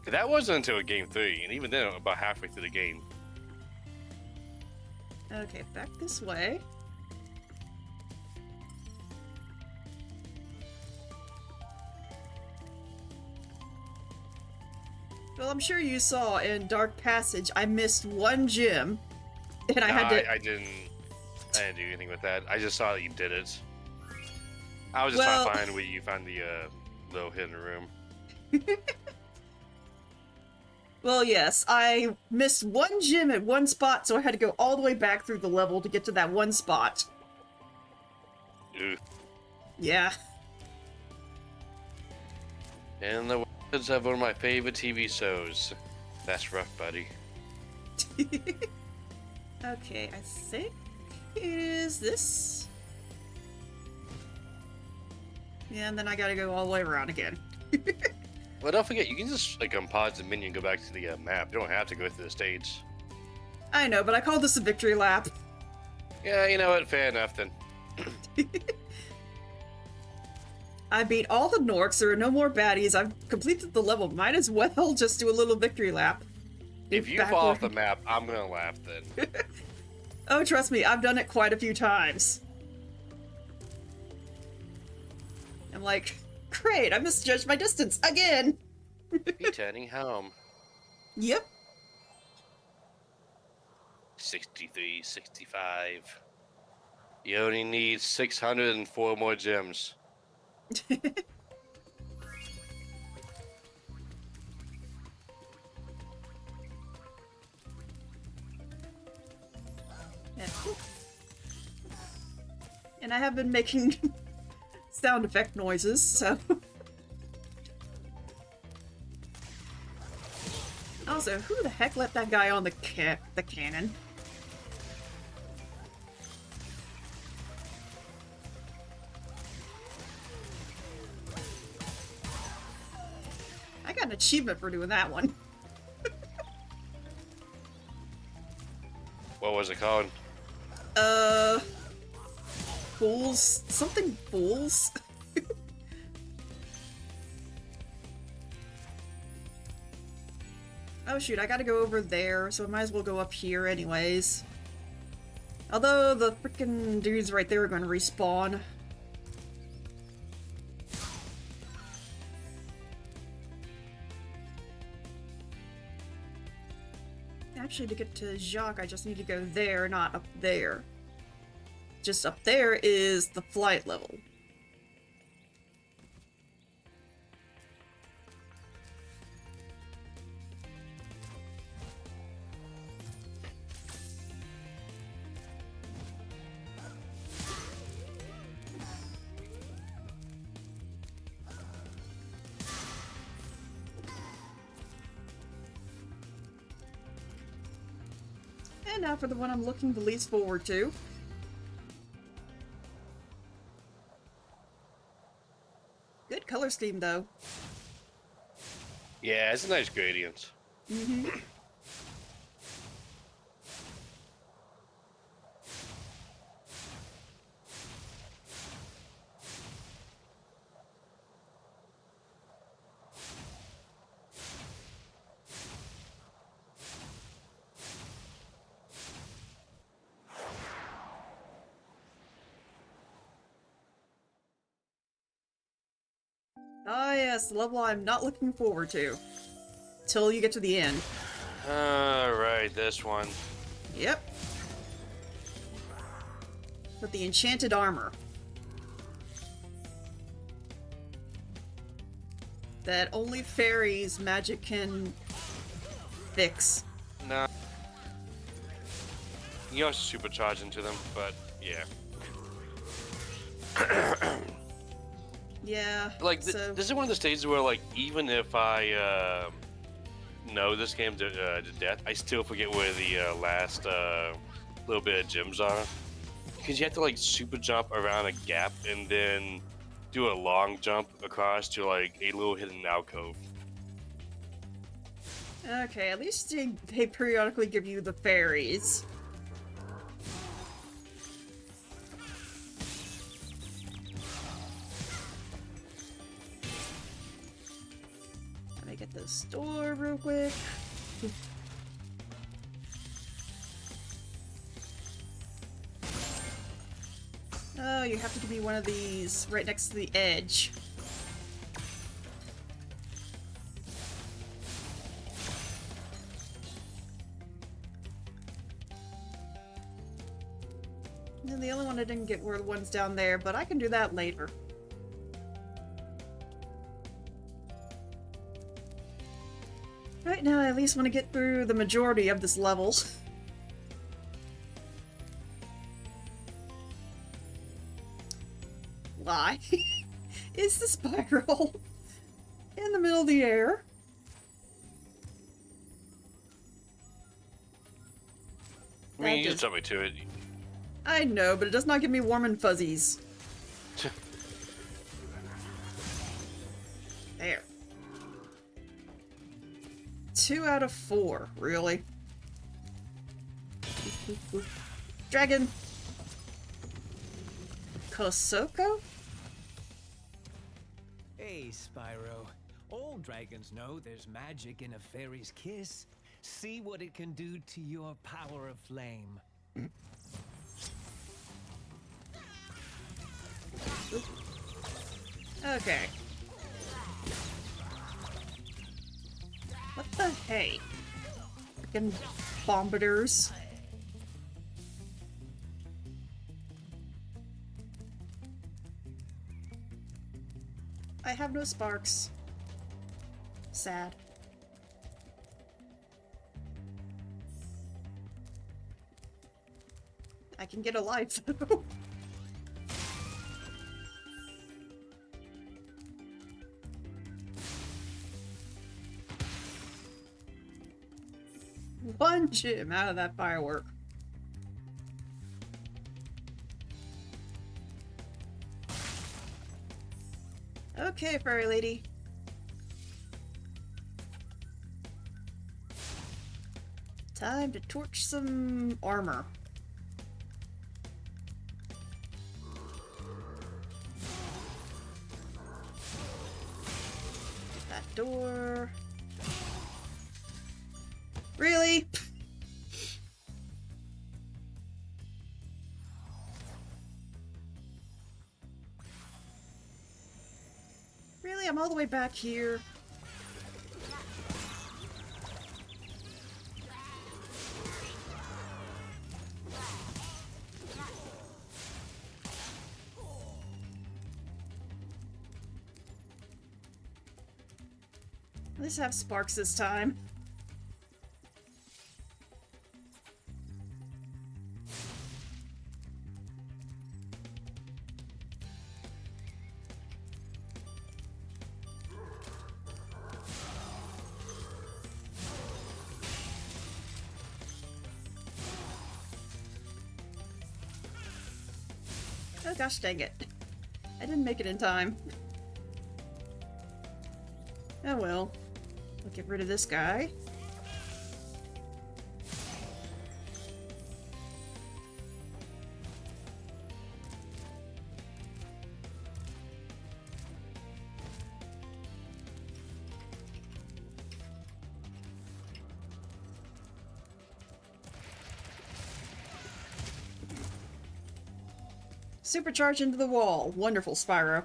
That wasn't until game 3, and even then, about halfway through the game. Okay, back this way. Well, I'm sure you saw in Dark Passage, I missed 1 gem, and I had to... I didn't do anything with that. I just saw that you did it. I was just trying to find where you found the little hidden room. Well, yes, I missed 1 gem at 1 spot, so I had to go all the way back through the level to get to that 1 spot. Ugh. Yeah. And the words of one of my favorite TV shows. That's rough, buddy. Okay, I think it is this. Yeah, and then I gotta go all the way around again. Well, don't forget, you can just like unpause the menu and go back to the map. You don't have to go through the stage. I know, but I call this a victory lap. Yeah, you know what? Fair enough then. I beat all the Norks, there are no more baddies, I've completed the level, might as well just do a little victory lap. If you fall off the map, I'm gonna laugh then. Oh, trust me, I've done it quite a few times. I'm like, great, I misjudged my distance again! Returning home. Yep. 63, 65. You only need 604 more gems. Yeah. And I have been making sound effect noises, so... Also, who the heck let that guy on the cannon? I got an achievement for doing that one. What was it called? Fools? Something fools? Oh shoot, I gotta go over there, so I might as well go up here anyways. Although the freaking dudes right there are gonna respawn. Actually, to get to Jacques, I just need to go there, not up there. Just up there is the flight level. And now for the one I'm looking the least forward to. Good color scheme, though. Yeah, it's a nice gradient. Mm-hmm. Ah, yes, the level I'm not looking forward to. Till you get to the end. Alright, this one. Yep. With the enchanted armor. That only fairies magic can fix. Nah. You also supercharge into them, but yeah. Yeah, Like, so... this is one of the stages where, like, even if I know this game to death, I still forget where the last little bit of gems are. Because you have to, like, super jump around a gap and then do a long jump across to, like, a little hidden alcove. Okay, at least they periodically give you the fairies. Let me get the store real quick. Oh, you have to give me one of these right next to the edge. And the only one I didn't get were the ones down there, but I can do that later. Right now, I at least want to get through the majority of this level. Why is the Spyro in the middle of the air? I mean, you just jump me to it. I know, but it does not give me warm and fuzzies. There. 2 out of 4, really? Dragon! Kosoko? Hey, Spyro. All dragons know there's magic in a fairy's kiss. See what it can do to your power of flame. Okay. What the hey? Freaking bombarders. I have no sparks. Sad. I can get a life though. One gem out of that firework. Okay, fairy lady. Time to torch some armor. Get that door. Really? Really? I'm all the way back here. At least I have sparks this time. Oh gosh dang it. I didn't make it in time. Oh well. We'll get rid of this guy. Supercharge into the wall. Wonderful, Spyro.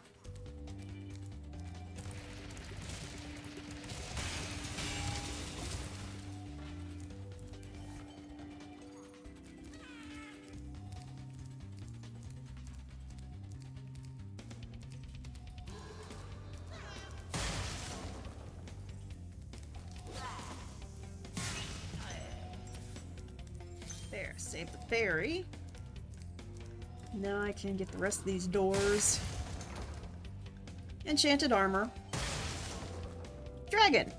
There, save the fairy. Now I can get the rest of these doors. Enchanted armor. Dragon!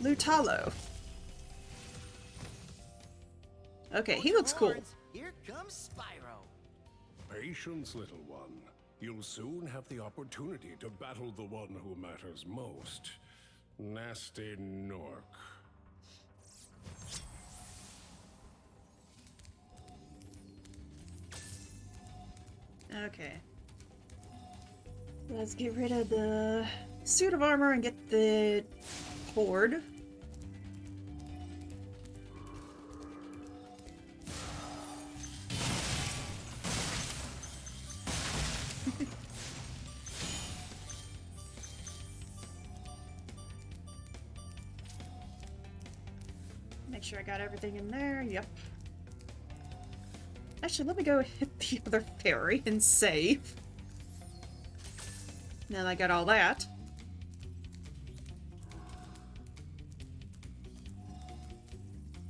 Lutalo. Okay, he looks cool. Here comes Spyro. Patience, little one. You'll soon have the opportunity to battle the one who matters most. Nasty Nork. Okay. Let's get rid of the suit of armor and get the horde. Make sure I got everything in there. Yep. Actually, let me go hit the other fairy and save. Now that I got all that.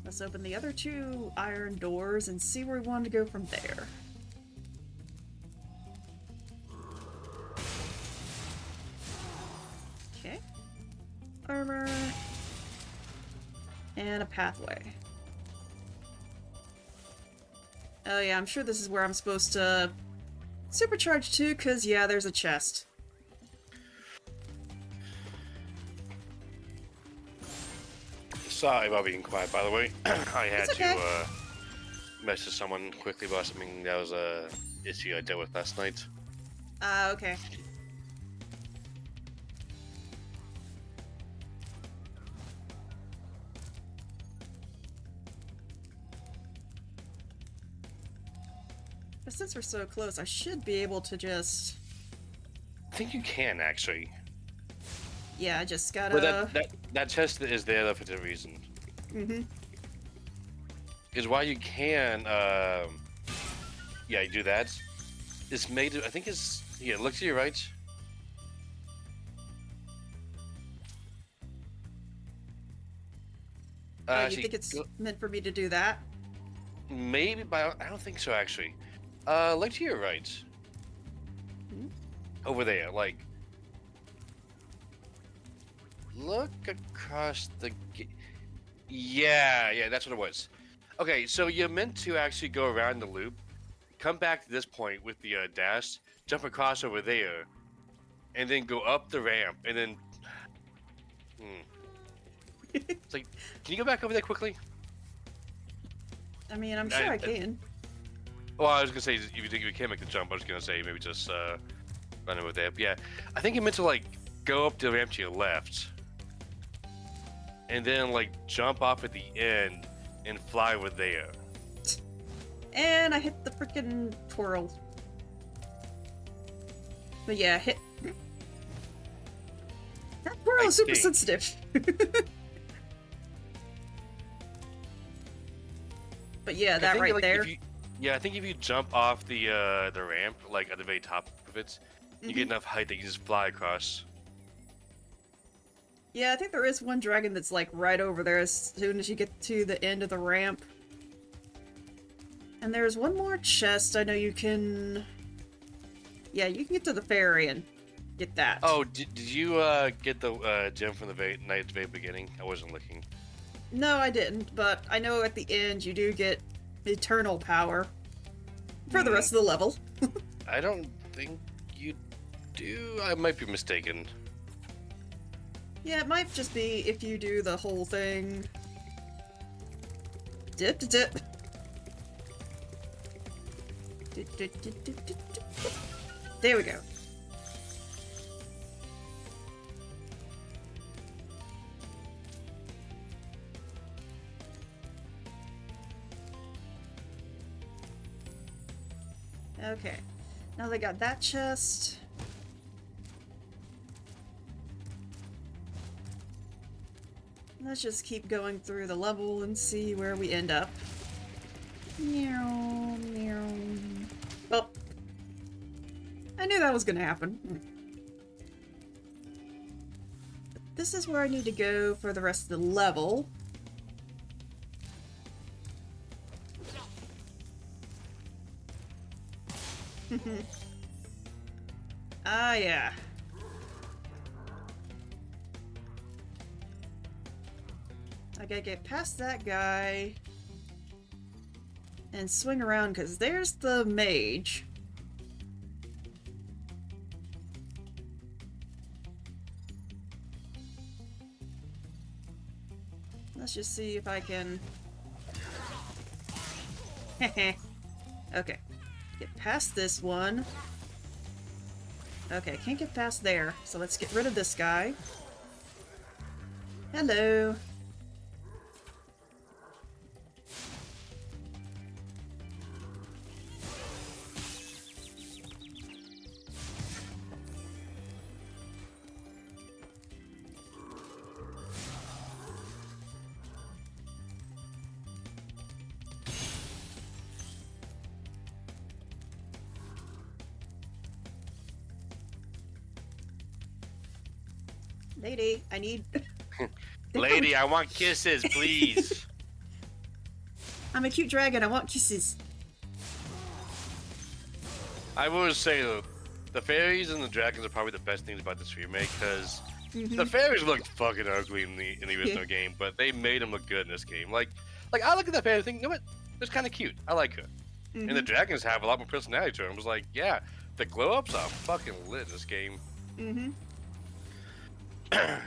Let's open the other two iron doors and see where we want to go from there. Okay. Armor. And a pathway. Oh yeah, I'm sure this is where I'm supposed to supercharge to, because yeah, there's a chest. Sorry about being quiet, by the way. I had okay. to message someone quickly about something that was a issue I dealt with last night. Okay. But since we're so close, I should be able to just... I think you can, actually. Yeah, I just gotta... Well, that chest is there for a reason. Mm-hmm. Is why you can, yeah, you do that. It's made, I think it's, yeah, look to your right. You Actually, think it's meant for me to do that? maybe, but I don't think so, actually. Look to your right. Hmm? Over there, like... Look across the... Yeah, that's what it was. Okay, so you're meant to actually go around the loop, come back to this point with the dash, jump across over there, and then go up the ramp, and then... It's like, can you go back over there quickly? I mean, I'm sure I can. Well, I was gonna say, if you can't make the jump, I was gonna say maybe just run over there. But yeah, I think you meant to like go up the ramp to your left, and then like jump off at the end and fly over there. And I hit the freaking twirl. But yeah, hit. That twirl is super sensitive. But yeah, that right there. I think if you jump off the ramp, like at the very top of it, you get enough height that you just fly across. Yeah, I think there is one dragon that's like right over there as soon as you get to the end of the ramp. And there's one more chest I know you can... Yeah, you can get to the ferry and get that. Oh, did you get the gem from the night at the very beginning? I wasn't looking. No, I didn't, but I know at the end you do get eternal power. For the rest of the level. I don't think you do. I might be mistaken. Yeah, it might just be if you do the whole thing. Dip to dip. Dip, dip, dip, dip, dip, dip. There we go. Okay. Now they got that chest. Let's just keep going through the level and see where we end up. Meow, meow. Oh. I knew that was gonna happen. But this is where I need to go for the rest of the level. Ah, yeah. I gotta get past that guy and swing around because there's the mage. Let's just see if I can... Okay. Get past this one. Okay, can't get past there, so let's get rid of this guy. Hello. Lady, I need... Lady, I want kisses, please. I'm a cute dragon, I want kisses. I will say, though, the fairies and the dragons are probably the best things about this remake, because the fairies looked fucking ugly in the original game, but they made them look good in this game. Like I look at the fairy and think, you know what? It's kind of cute. I like her. And the dragons have a lot more personality to them. I was like, yeah, the glow-ups are fucking lit in this game.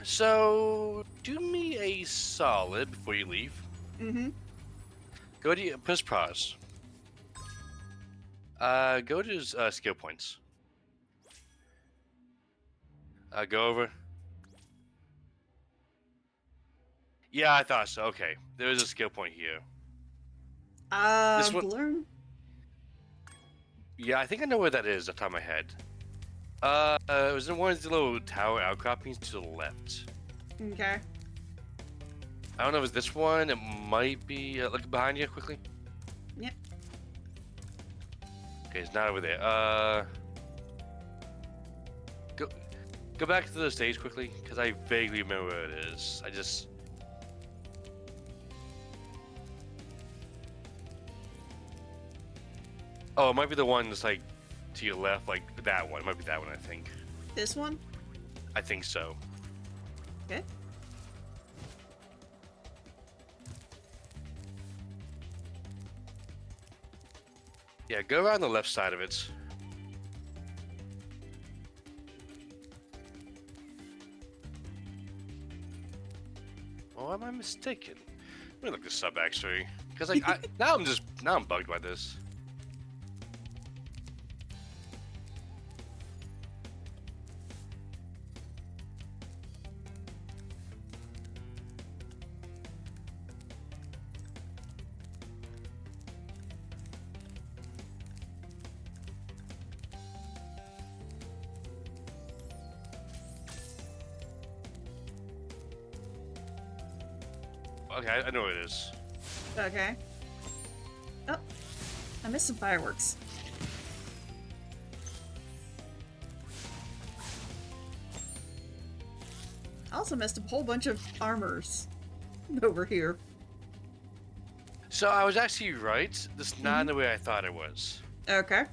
So, do me a solid before you leave. Go to your press pause. Go to skill points. Go over. Yeah, I thought so. Okay, there is a skill point here. This one... learn? Yeah, I think I know where that is off the top of my head. It was in one of the little tower outcroppings to the left. Okay. I don't know if it's this one. It might be. Look behind you quickly. Yep. Okay, it's not over there. Go back to the stage quickly, because I vaguely remember where it is. I just... Oh, it might be the one that's like to your left, like that one. It might be that one, I think. This one? I think so. Okay. Yeah, go around the left side of it. Oh, am I mistaken? Let me look this up actually, because like now I'm bugged by this. Okay, I know what it is. Okay. Oh, I missed some fireworks. I also missed a whole bunch of armors over here. So I was actually right. This is not the way I thought it was. Okay.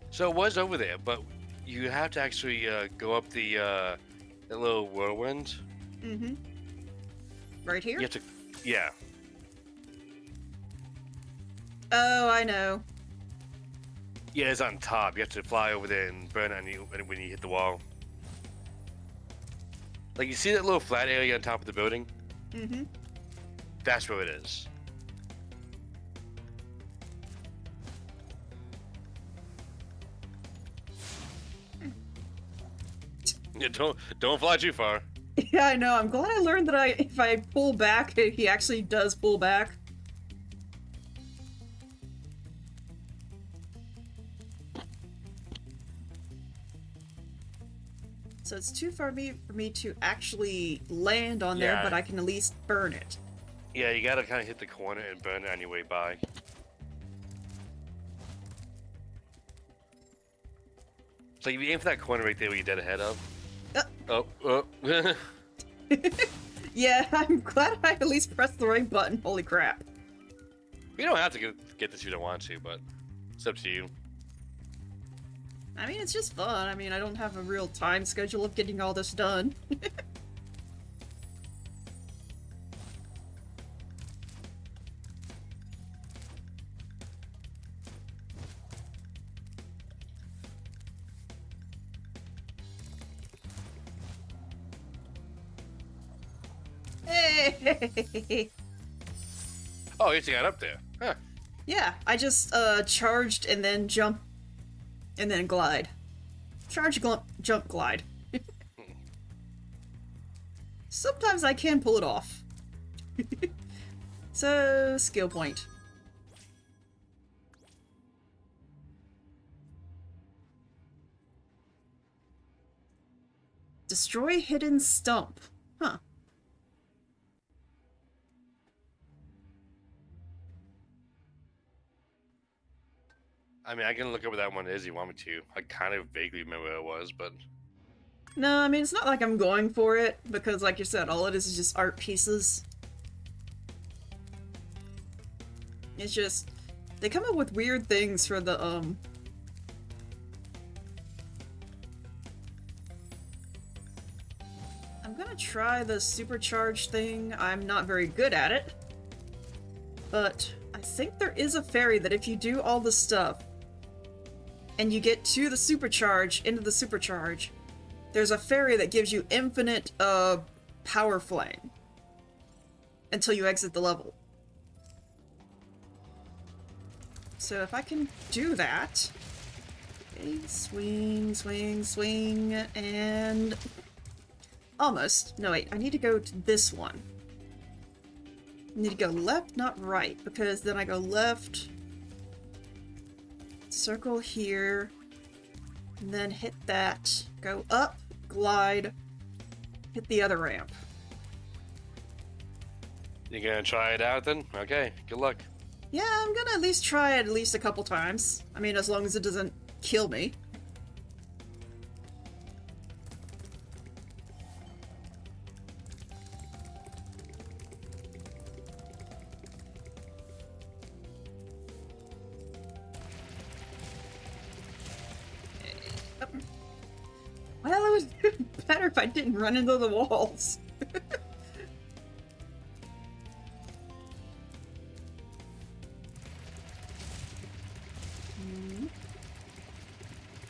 So it was over there, but you have to actually go up the little whirlwind. Right here? You have to, yeah. Oh, I know. Yeah, it's on top. You have to fly over there and burn it on you when you hit the wall. Like, you see that little flat area on top of the building? Mm-hmm. That's where it is. Yeah, don't fly too far. Yeah, I know. I'm glad I learned that if I pull back, he actually does pull back. So it's too far for me to actually land on there, Yeah. but I can at least burn it. Yeah, you gotta kind of hit the corner and burn it on your way by. So you aim for that corner right there where you're dead ahead of. Oh. Yeah, I'm glad I at least pressed the right button. Holy crap. You don't have to get this if you don't want to, but it's up to you. I mean, it's just fun. I mean, I don't have a real time schedule of getting all this done. Hey! Oh, you got up there. Huh. Yeah, I just charged and then jump and then glide. Charge, jump, glide. Sometimes I can pull it off. So, skill point. Destroy hidden stump. Huh. I mean, I can look up what that one is if you want me to. I kind of vaguely remember what it was, but... No, I mean, it's not like I'm going for it, because like you said, all it is just art pieces. It's just, they come up with weird things for the, I'm gonna try the supercharged thing. I'm not very good at it. But I think there is a fairy that if you do all the stuff, and you get to the supercharge, into the supercharge, there's a fairy that gives you infinite, power flame. Until you exit the level. So if I can do that... Okay, swing, swing, swing, and... Almost. No, wait, I need to go to this one. I need to go left, not right, because then I go left... Circle here, and then hit that. Go up, glide, hit the other ramp. You gonna try it out then? Okay, good luck. Yeah, I'm gonna at least try it at least a couple times. I mean, as long as it doesn't kill me. Well, it was better if I didn't run into the walls.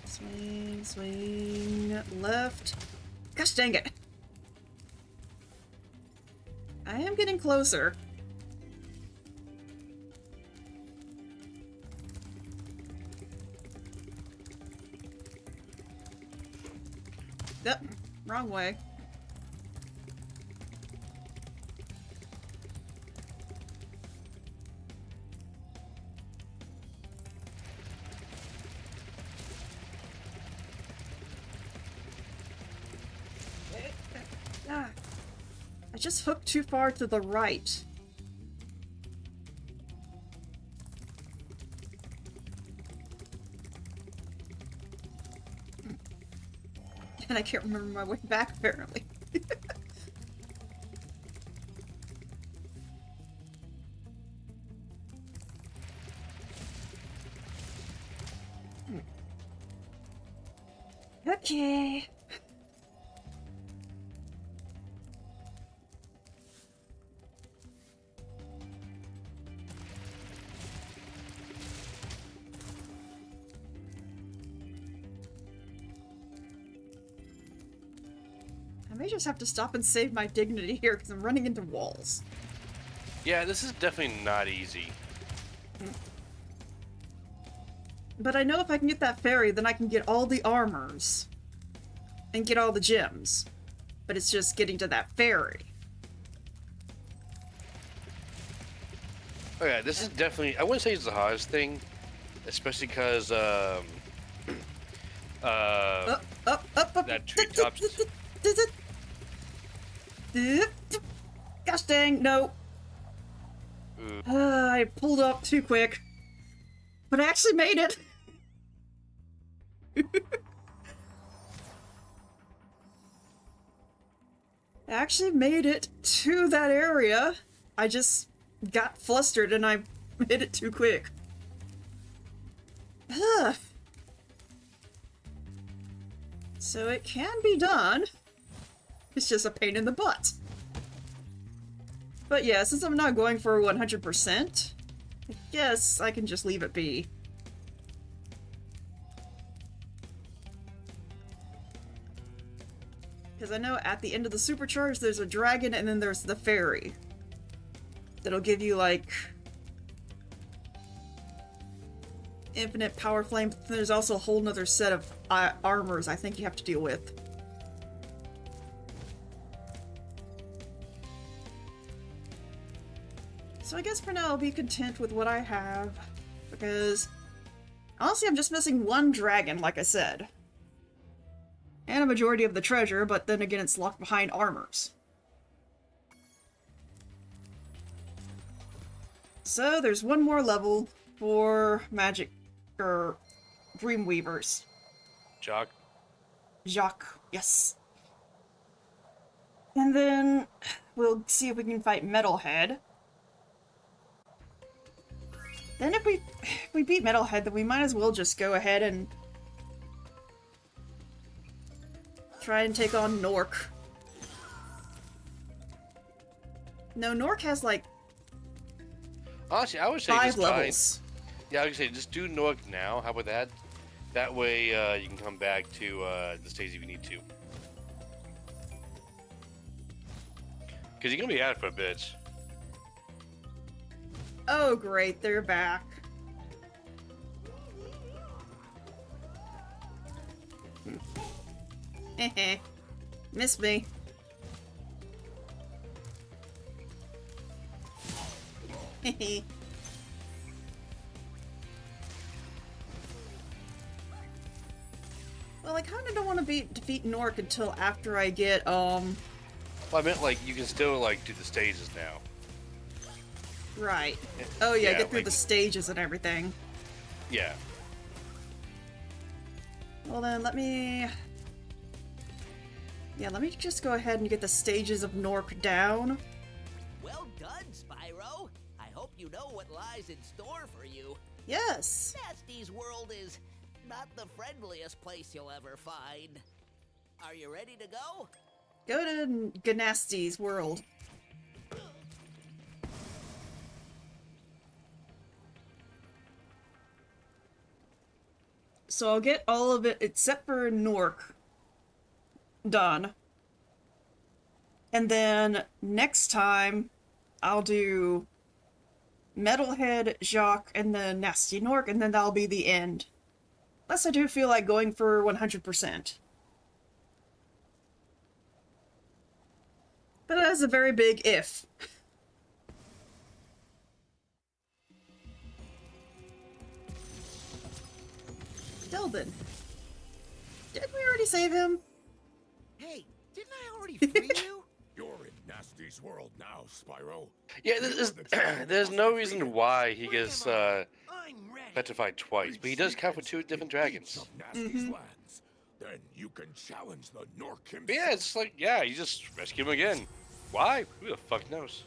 Swing, swing, left. Gosh dang it. I am getting closer. Yep, wrong way. Ah, I just hooked too far to the right. And I can't remember my way back, apparently. Okay. may just have to stop and save my dignity here because I'm running into walls. Yeah, this is definitely not easy. But I know if I can get that fairy, then I can get all the armors. And get all the gems. But it's just getting to that fairy. Oh yeah, this is definitely, I wouldn't say it's the hardest thing. Especially because, that treetops. Gosh dang, no. I pulled up too quick. But I actually made it. I actually made it to that area. I just got flustered and I hit it too quick. Ugh. So it can be done. It's just a pain in the butt. But yeah, since I'm not going for 100%, I guess I can just leave it be. Because I know at the end of the supercharge there's a dragon and then there's the fairy. That'll give you like infinite power flame. There's also a whole nother set of armors I think you have to deal with. So I guess for now I'll be content with what I have, because honestly I'm just missing one dragon, like I said. And a majority of the treasure, but then again it's locked behind armors. So there's one more level for magic, or Dreamweavers. Jacques, yes. And then we'll see if we can fight Metalhead. Then if we beat Metalhead, then we might as well just go ahead and try and take on Nork. No, Nork has like honestly, I would say 5 just levels. Yeah, I would say just do Nork now. How about that? That way you can come back to the stage if you need to. Because you're gonna be at it for a bit. Oh great, they're back. Heh. Miss me. Heh. Well, I kinda don't want to defeat Nork until after I get, Well, I meant, like, you can still, like, do the stages now. Right. Oh yeah, Yeah, get through like- the stages and everything. Yeah. Well then, let me... Yeah, let me just go ahead and get the stages of Nork down. Well done, Spyro. I hope you know what lies in store for you. Yes! Nasty's world is not the friendliest place you'll ever find. Are you ready to go? Go to Ganasty's world. So I'll get all of it, except for Nork, done. And then next time, I'll do Metalhead, Jacques, and then Nasty Nork, and then that'll be the end. Unless I do feel like going for 100%. But that is a very big if. Delvin. Didn't we already save him? Hey, didn't I already free you? You're in Nasty's world now, Spyro. Yeah, there's no reason why he gets I'm ready. petrified twice, but he does count for 2 different dragons. Of Nasty's lands. Then you can challenge the Nork himself. But yeah, it's like, yeah, you just rescue him again. Why? Who the fuck knows?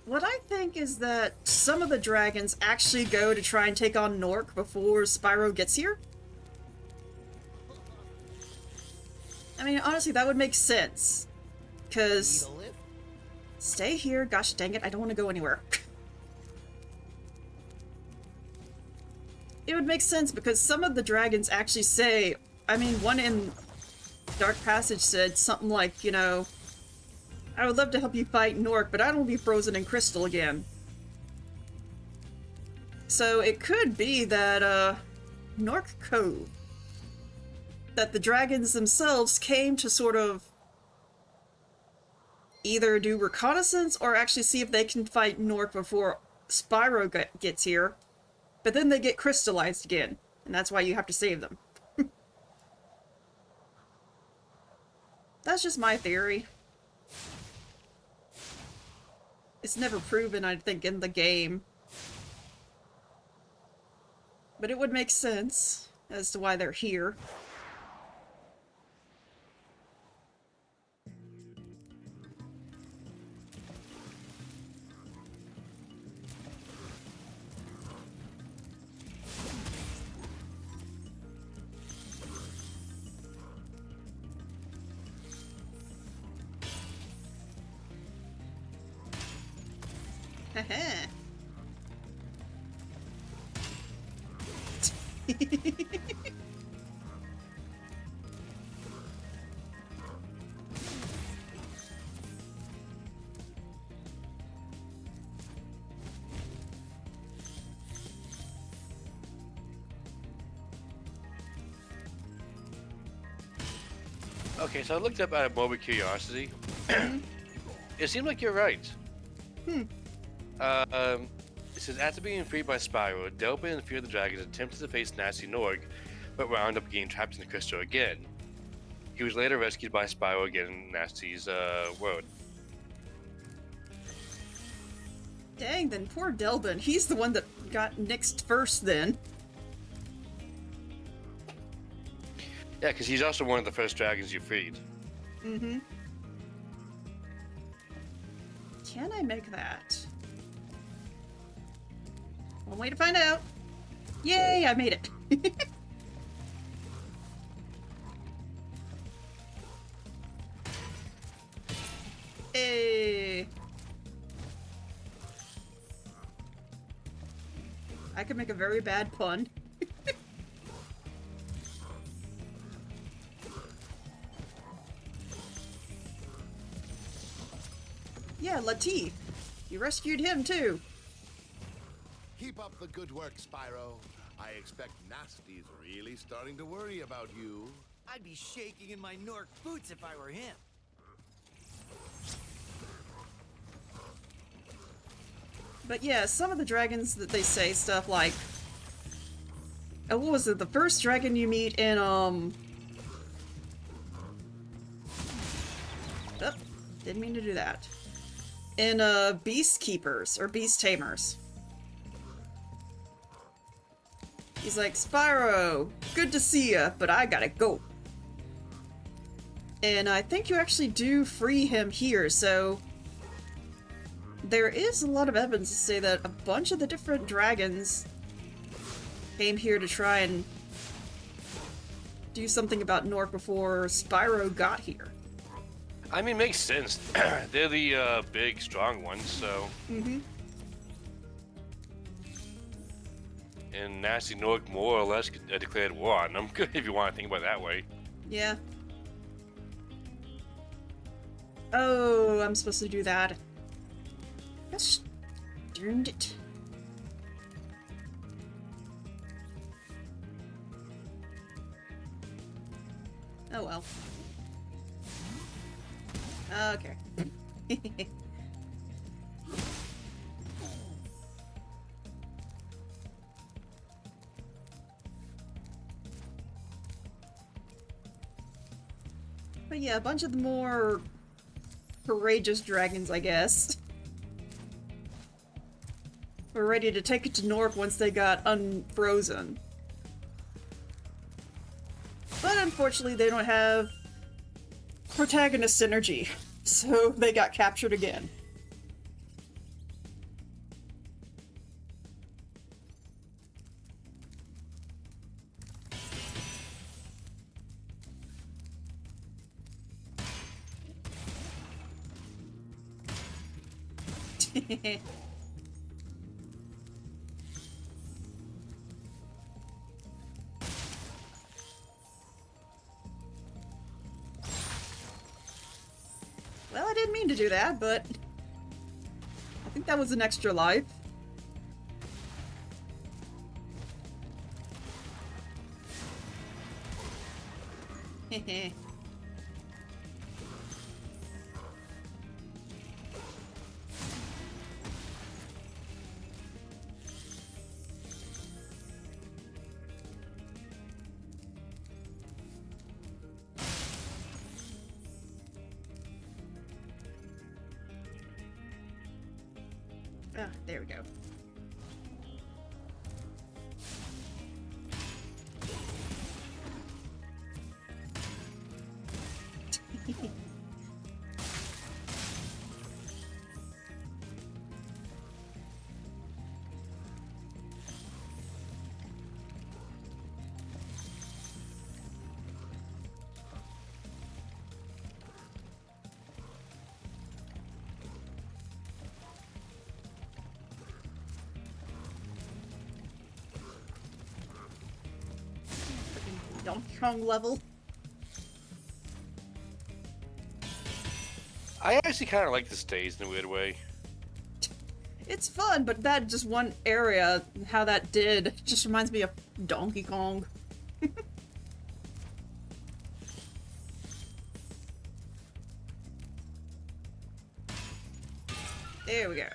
What I think is that some of the dragons actually go to try and take on Nork before Spyro gets here. I mean, honestly, that would make sense. Because... Need a lift? Stay here, gosh dang it, I don't want to go anywhere. It would make sense because some of the dragons actually say... I mean, one in Dark Passage said something like, you know, I would love to help you fight Nork, but I don't want to be frozen in crystal again. So it could be that, Nork Cove, that the dragons themselves came to sort of either do reconnaissance or actually see if they can fight Nork before Spyro gets here. But then they get crystallized again, and that's why you have to save them. That's just my theory. It's never proven, I think, in the game. But it would make sense as to why they're here. Haha. Okay, so I looked up out of morbid curiosity. It seems like you're right. It says, after being freed by Spyro, Delbin and Fear the Dragons attempted to face Nasty Norg, but wound up getting trapped in the crystal again. He was later rescued by Spyro again in Nasty's world. Dang, then poor Delbin. He's the one that got nixed first then. Yeah, because he's also one of the first dragons you freed. Mm-hmm. Can I make that? One way to find out. Yay, I made it. Hey. I could make a very bad pun. Yeah, Latif. You rescued him too. Keep up the good work, Spyro. I expect Nasty's really starting to worry about you. I'd be shaking in my Nork boots if I were him. But yeah, some of the dragons that they say stuff like... Oh, what was it? The first dragon you meet in, Oh, didn't mean to do that. In, Beast Keepers, or Beast Tamers. He's like, Spyro, good to see ya, but I gotta go. And I think you actually do free him here, so... There is a lot of evidence to say that a bunch of the different dragons came here to try and do something about Nork before Spyro got here. I mean, makes sense. They're the big, strong ones, so... Mm-hmm. And Nasty Nork more or less declared war on them, if you want to think about it that way. Yeah. Oh, I'm supposed to do that. Gosh, darned it. Oh well. Okay. But yeah, a bunch of the more courageous dragons, I guess, were ready to take it to Nork once they got unfrozen. But unfortunately, they don't have protagonist synergy, so they got captured again. didn't mean to do that, but I think that was an extra life. Heh. Ah, there we go. Donkey Kong level. I actually kind of like the stage in a weird way. It's fun, but that just one area, how that did, just reminds me of Donkey Kong. There we go.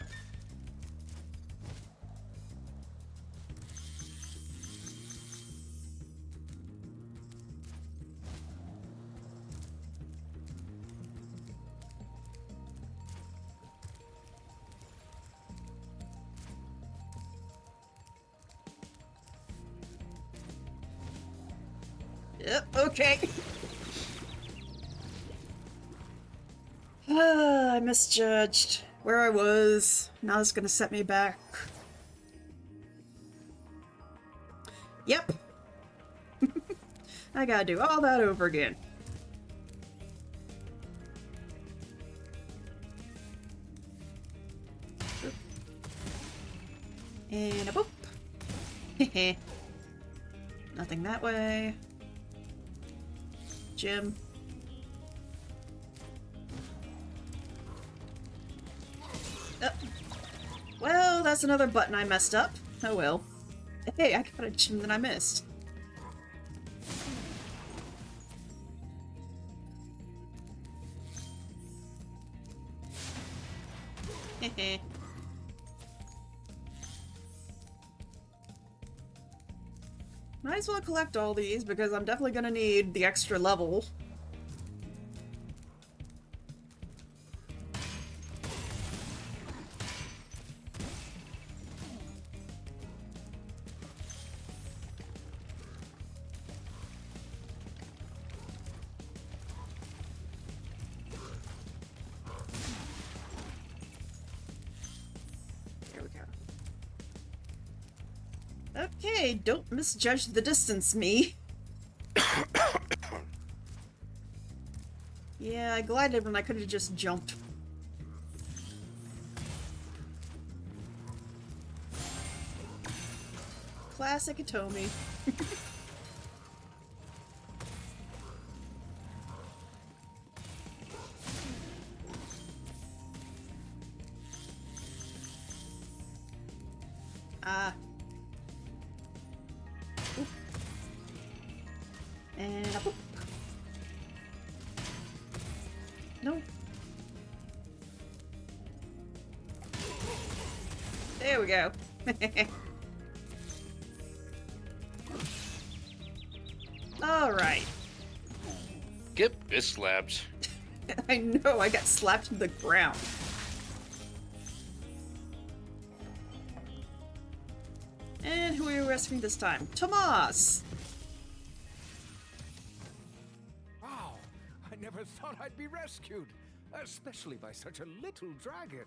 Yep, okay. I misjudged where I was. Now it's gonna set me back. Yep. I gotta do all that over again. And a boop. Heh. Nothing that way. Jim. Well, that's another button I messed up. Oh well. Hey, I got a gem that I missed. Heh. Might as well collect all these because I'm definitely gonna need the extra level. There we go. Okay, don't misjudge the distance, me. Yeah, I glided when I could have just jumped. Classic Atomi. Ah. Oop. And a boop. No. There we go. Alright. Yep, it slaps. I know, I got slapped to the ground. And who are you rescuing this time? Tomas! Wow, I never thought I'd be rescued, especially by such a little dragon.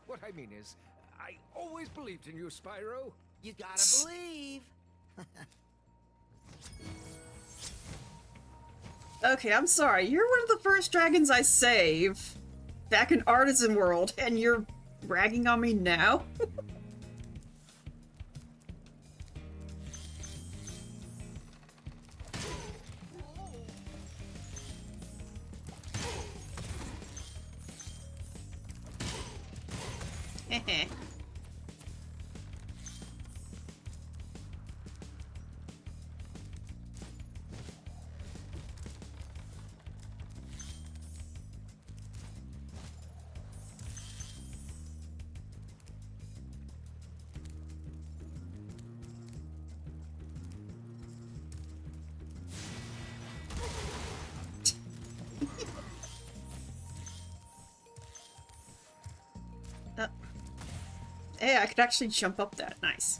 What I mean is, I always believed in you, Spyro. You gotta believe. Okay, I'm sorry. You're one of the first dragons I save back in Artisan World, and you're bragging on me now? Hey, I could actually jump up that. Nice.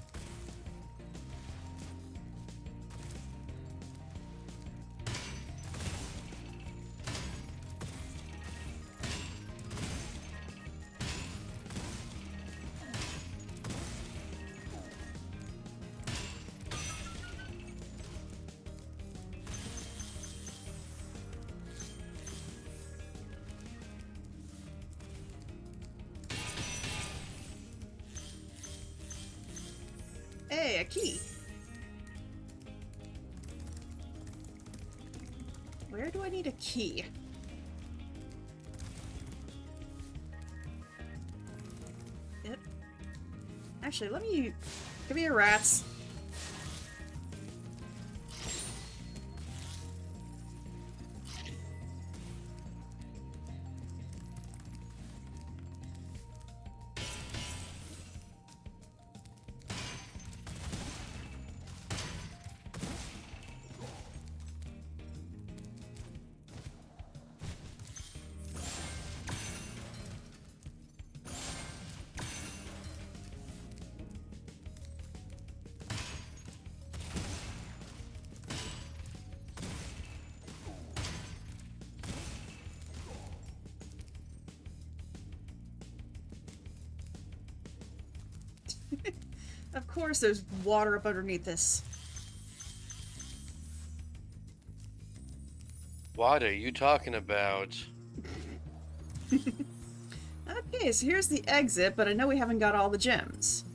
Hey, a key. Where do I need a key? Yep. Actually, let me... Give me your rats. Of course there's water up underneath this. What are you talking about? Okay, so here's the exit, but I know we haven't got all the gems.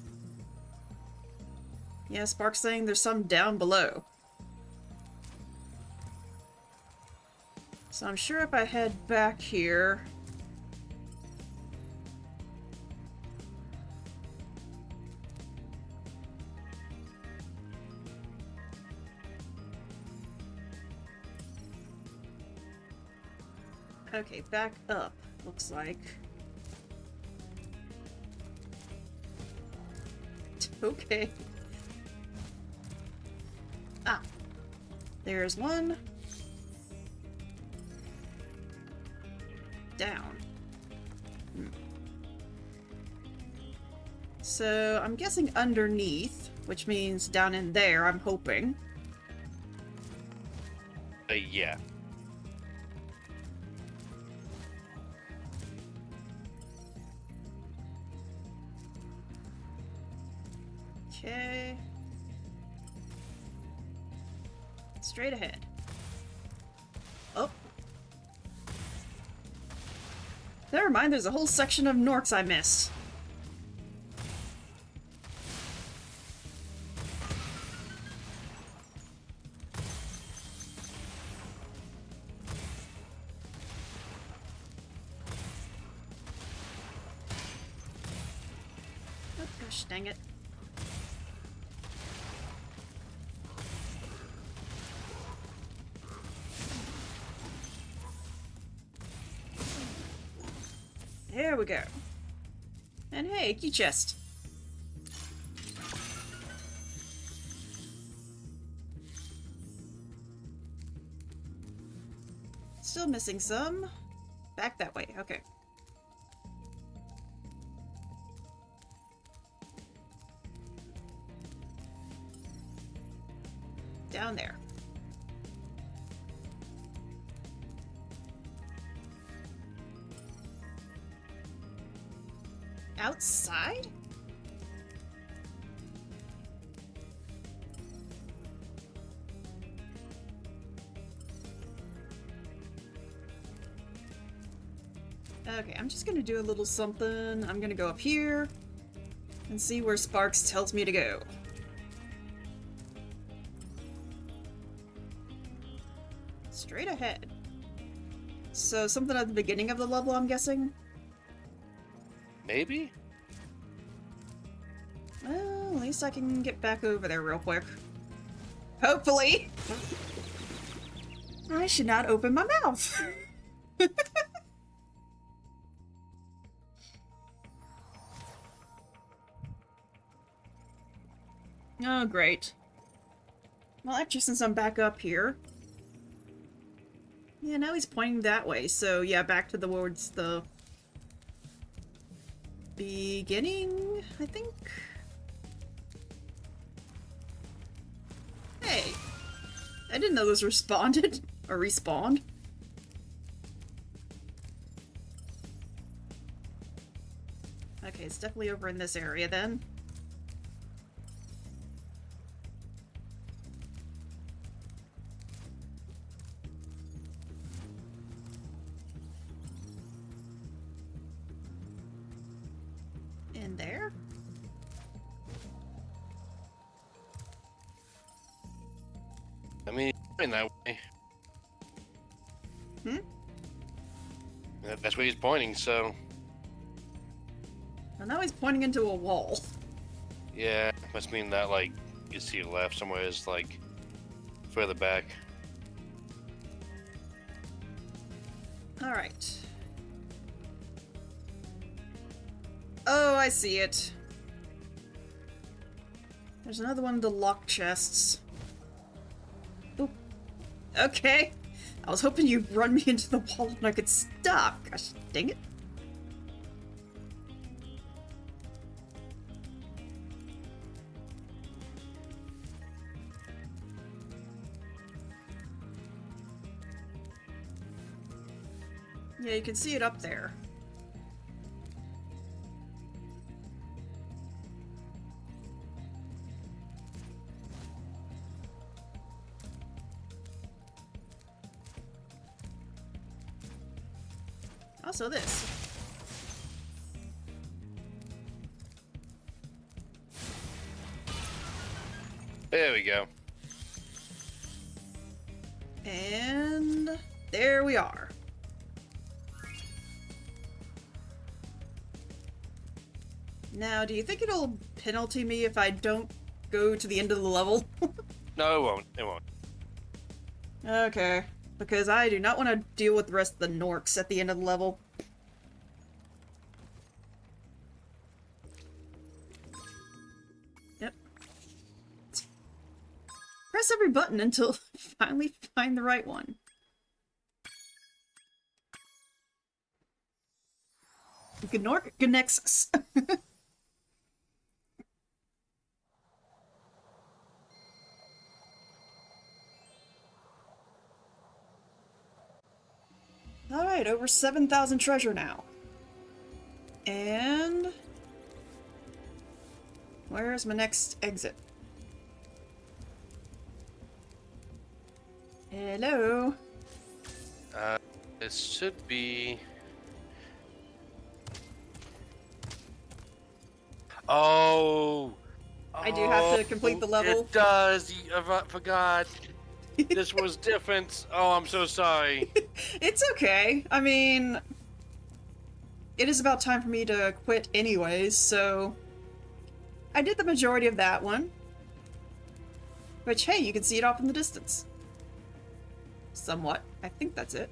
Yeah, Spark's saying there's some down below. So I'm sure if I head back here... Okay, back up, looks like. Okay. Ah. There's one. Down. So, I'm guessing underneath, which means down in there, I'm hoping. Yeah. Okay. Straight ahead. Oh. Never mind, there's a whole section of Norks I missed. Oh gosh, dang it. There we go. And hey, key chest. Still missing some. Back that way, okay. Down there. Outside? Okay, I'm just gonna do a little something. I'm gonna go up here and see where Sparks tells me to go. Straight ahead. So something at the beginning of the level, I'm guessing? Maybe? least I can get back over there real quick. Hopefully! I should not open my mouth. Oh, great. Well, actually, since I'm back up here... Yeah, now he's pointing that way, so yeah, back towards the... beginning, I think? Hey! I didn't know those responded. Or respawned. Okay, it's definitely over in this area then. In there? I mean, in that way. Hmm? That's where he's pointing, so... Well, now he's pointing into a wall. Yeah, must mean that, like, you see left somewhere is, like, further back. Alright. Oh, I see it. There's another one of the locked chests. Oop. Okay. I was hoping you'd run me into the wall and I could stop. Gosh, dang it. Yeah, you can see it up there. Also this. There we go. And there we are. Now, do you think it'll penalty me if I don't go to the end of the level? No, it won't. It won't. Okay. Because I do not want to deal with the rest of the Norks at the end of the level. Yep. Press every button until finally find the right one. Gnork Gnexus. Alright, over 7,000 treasure now. And... where's my next exit? Hello? It should be... Oh! I do have to complete the level. It does! I forgot. This was different. Oh, I'm so sorry. It's okay. I mean... it is about time for me to quit anyways, so... I did the majority of that one. Which, hey, you can see it off in the distance. Somewhat. I think that's it.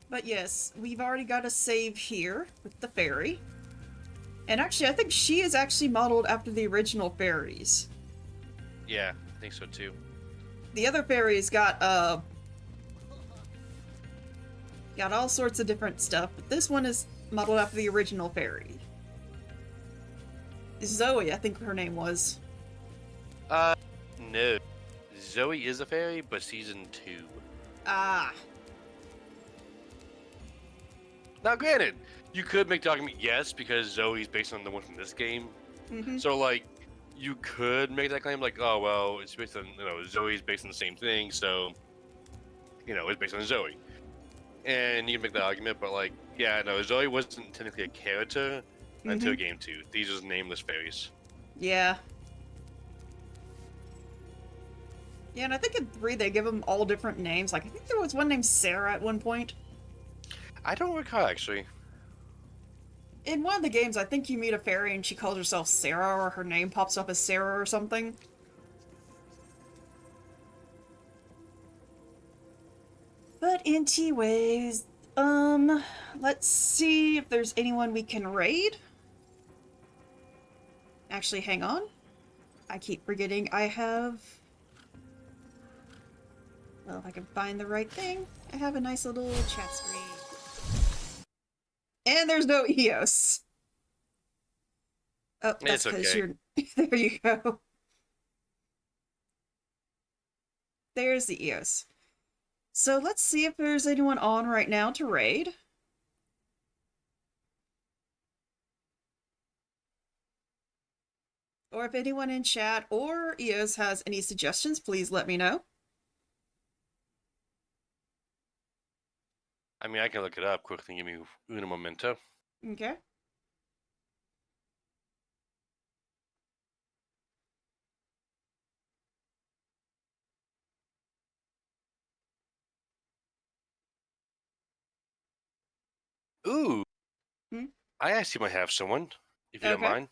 But yes, we've already got a save here with the fairy. And actually, I think she is actually modeled after the original fairies. Yeah, I think so too. The other fairies got all sorts of different stuff, but this one is modeled after the original fairy. Zoe, I think her name was. No. Zoe is a fairy, but season 2. Ah. Now, granted, you could make the argument, yes, because Zoe's based on the one from this game. Mm-hmm. So, like, you could make that claim, like, oh, well, it's based on, Zoe's based on the same thing, so, it's based on Zoe. And you can make that argument, but, like, yeah, no, Zoe wasn't technically a character until Game 2. These are just nameless fairies. Yeah. Yeah, and I think in 3 they give them all different names. Like, I think there was one named Sarah at one point. I don't recall actually. In one of the games, I think you meet a fairy and she calls herself Sarah, or her name pops up as Sarah or something. But anyways, let's see if there's anyone we can raid. Actually, hang on. I keep forgetting I have... Well, if I can find the right thing, I have a nice little chat screen. And there's no EOS. Oh, that's because okay. you're... There you go. There's the EOS. So let's see if there's anyone on right now to raid. Or if anyone in chat or EOS has any suggestions, please let me know. I mean, I can look it up quickly. Give me un momento. Okay. Ooh. Hmm? I actually might have someone, if you don't Okay. mind.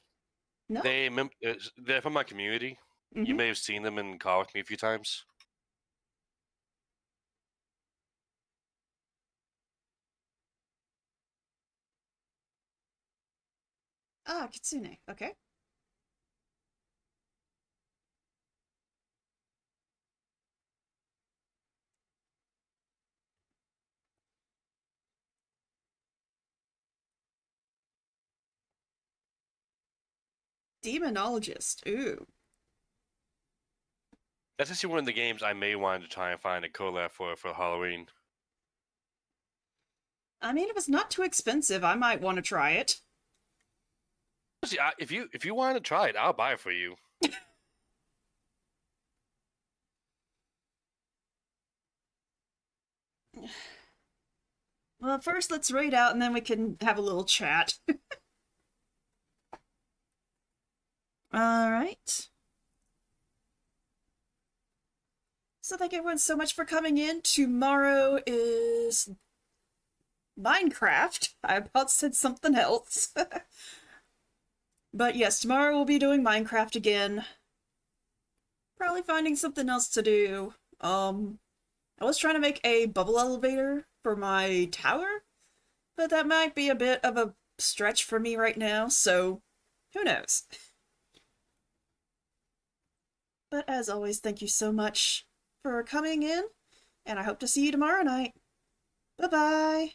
No. They're from my community. You may have seen them in call with me a few times. Ah, Kitsune. Okay. Demonologist. Ooh. That's actually one of the games I may want to try and find a collab for Halloween. I mean, if it's not too expensive, I might want to try it. See, if you want to try it, I'll buy it for you. Well, first let's raid out and then we can have a little chat. Alright. So thank everyone so much for coming in. Tomorrow is Minecraft. I about said something else. But yes, tomorrow we'll be doing Minecraft again. Probably finding something else to do. I was trying to make a bubble elevator for my tower, but that might be a bit of a stretch for me right now, so who knows? But as always, thank you so much for coming in, and I hope to see you tomorrow night. Bye-bye!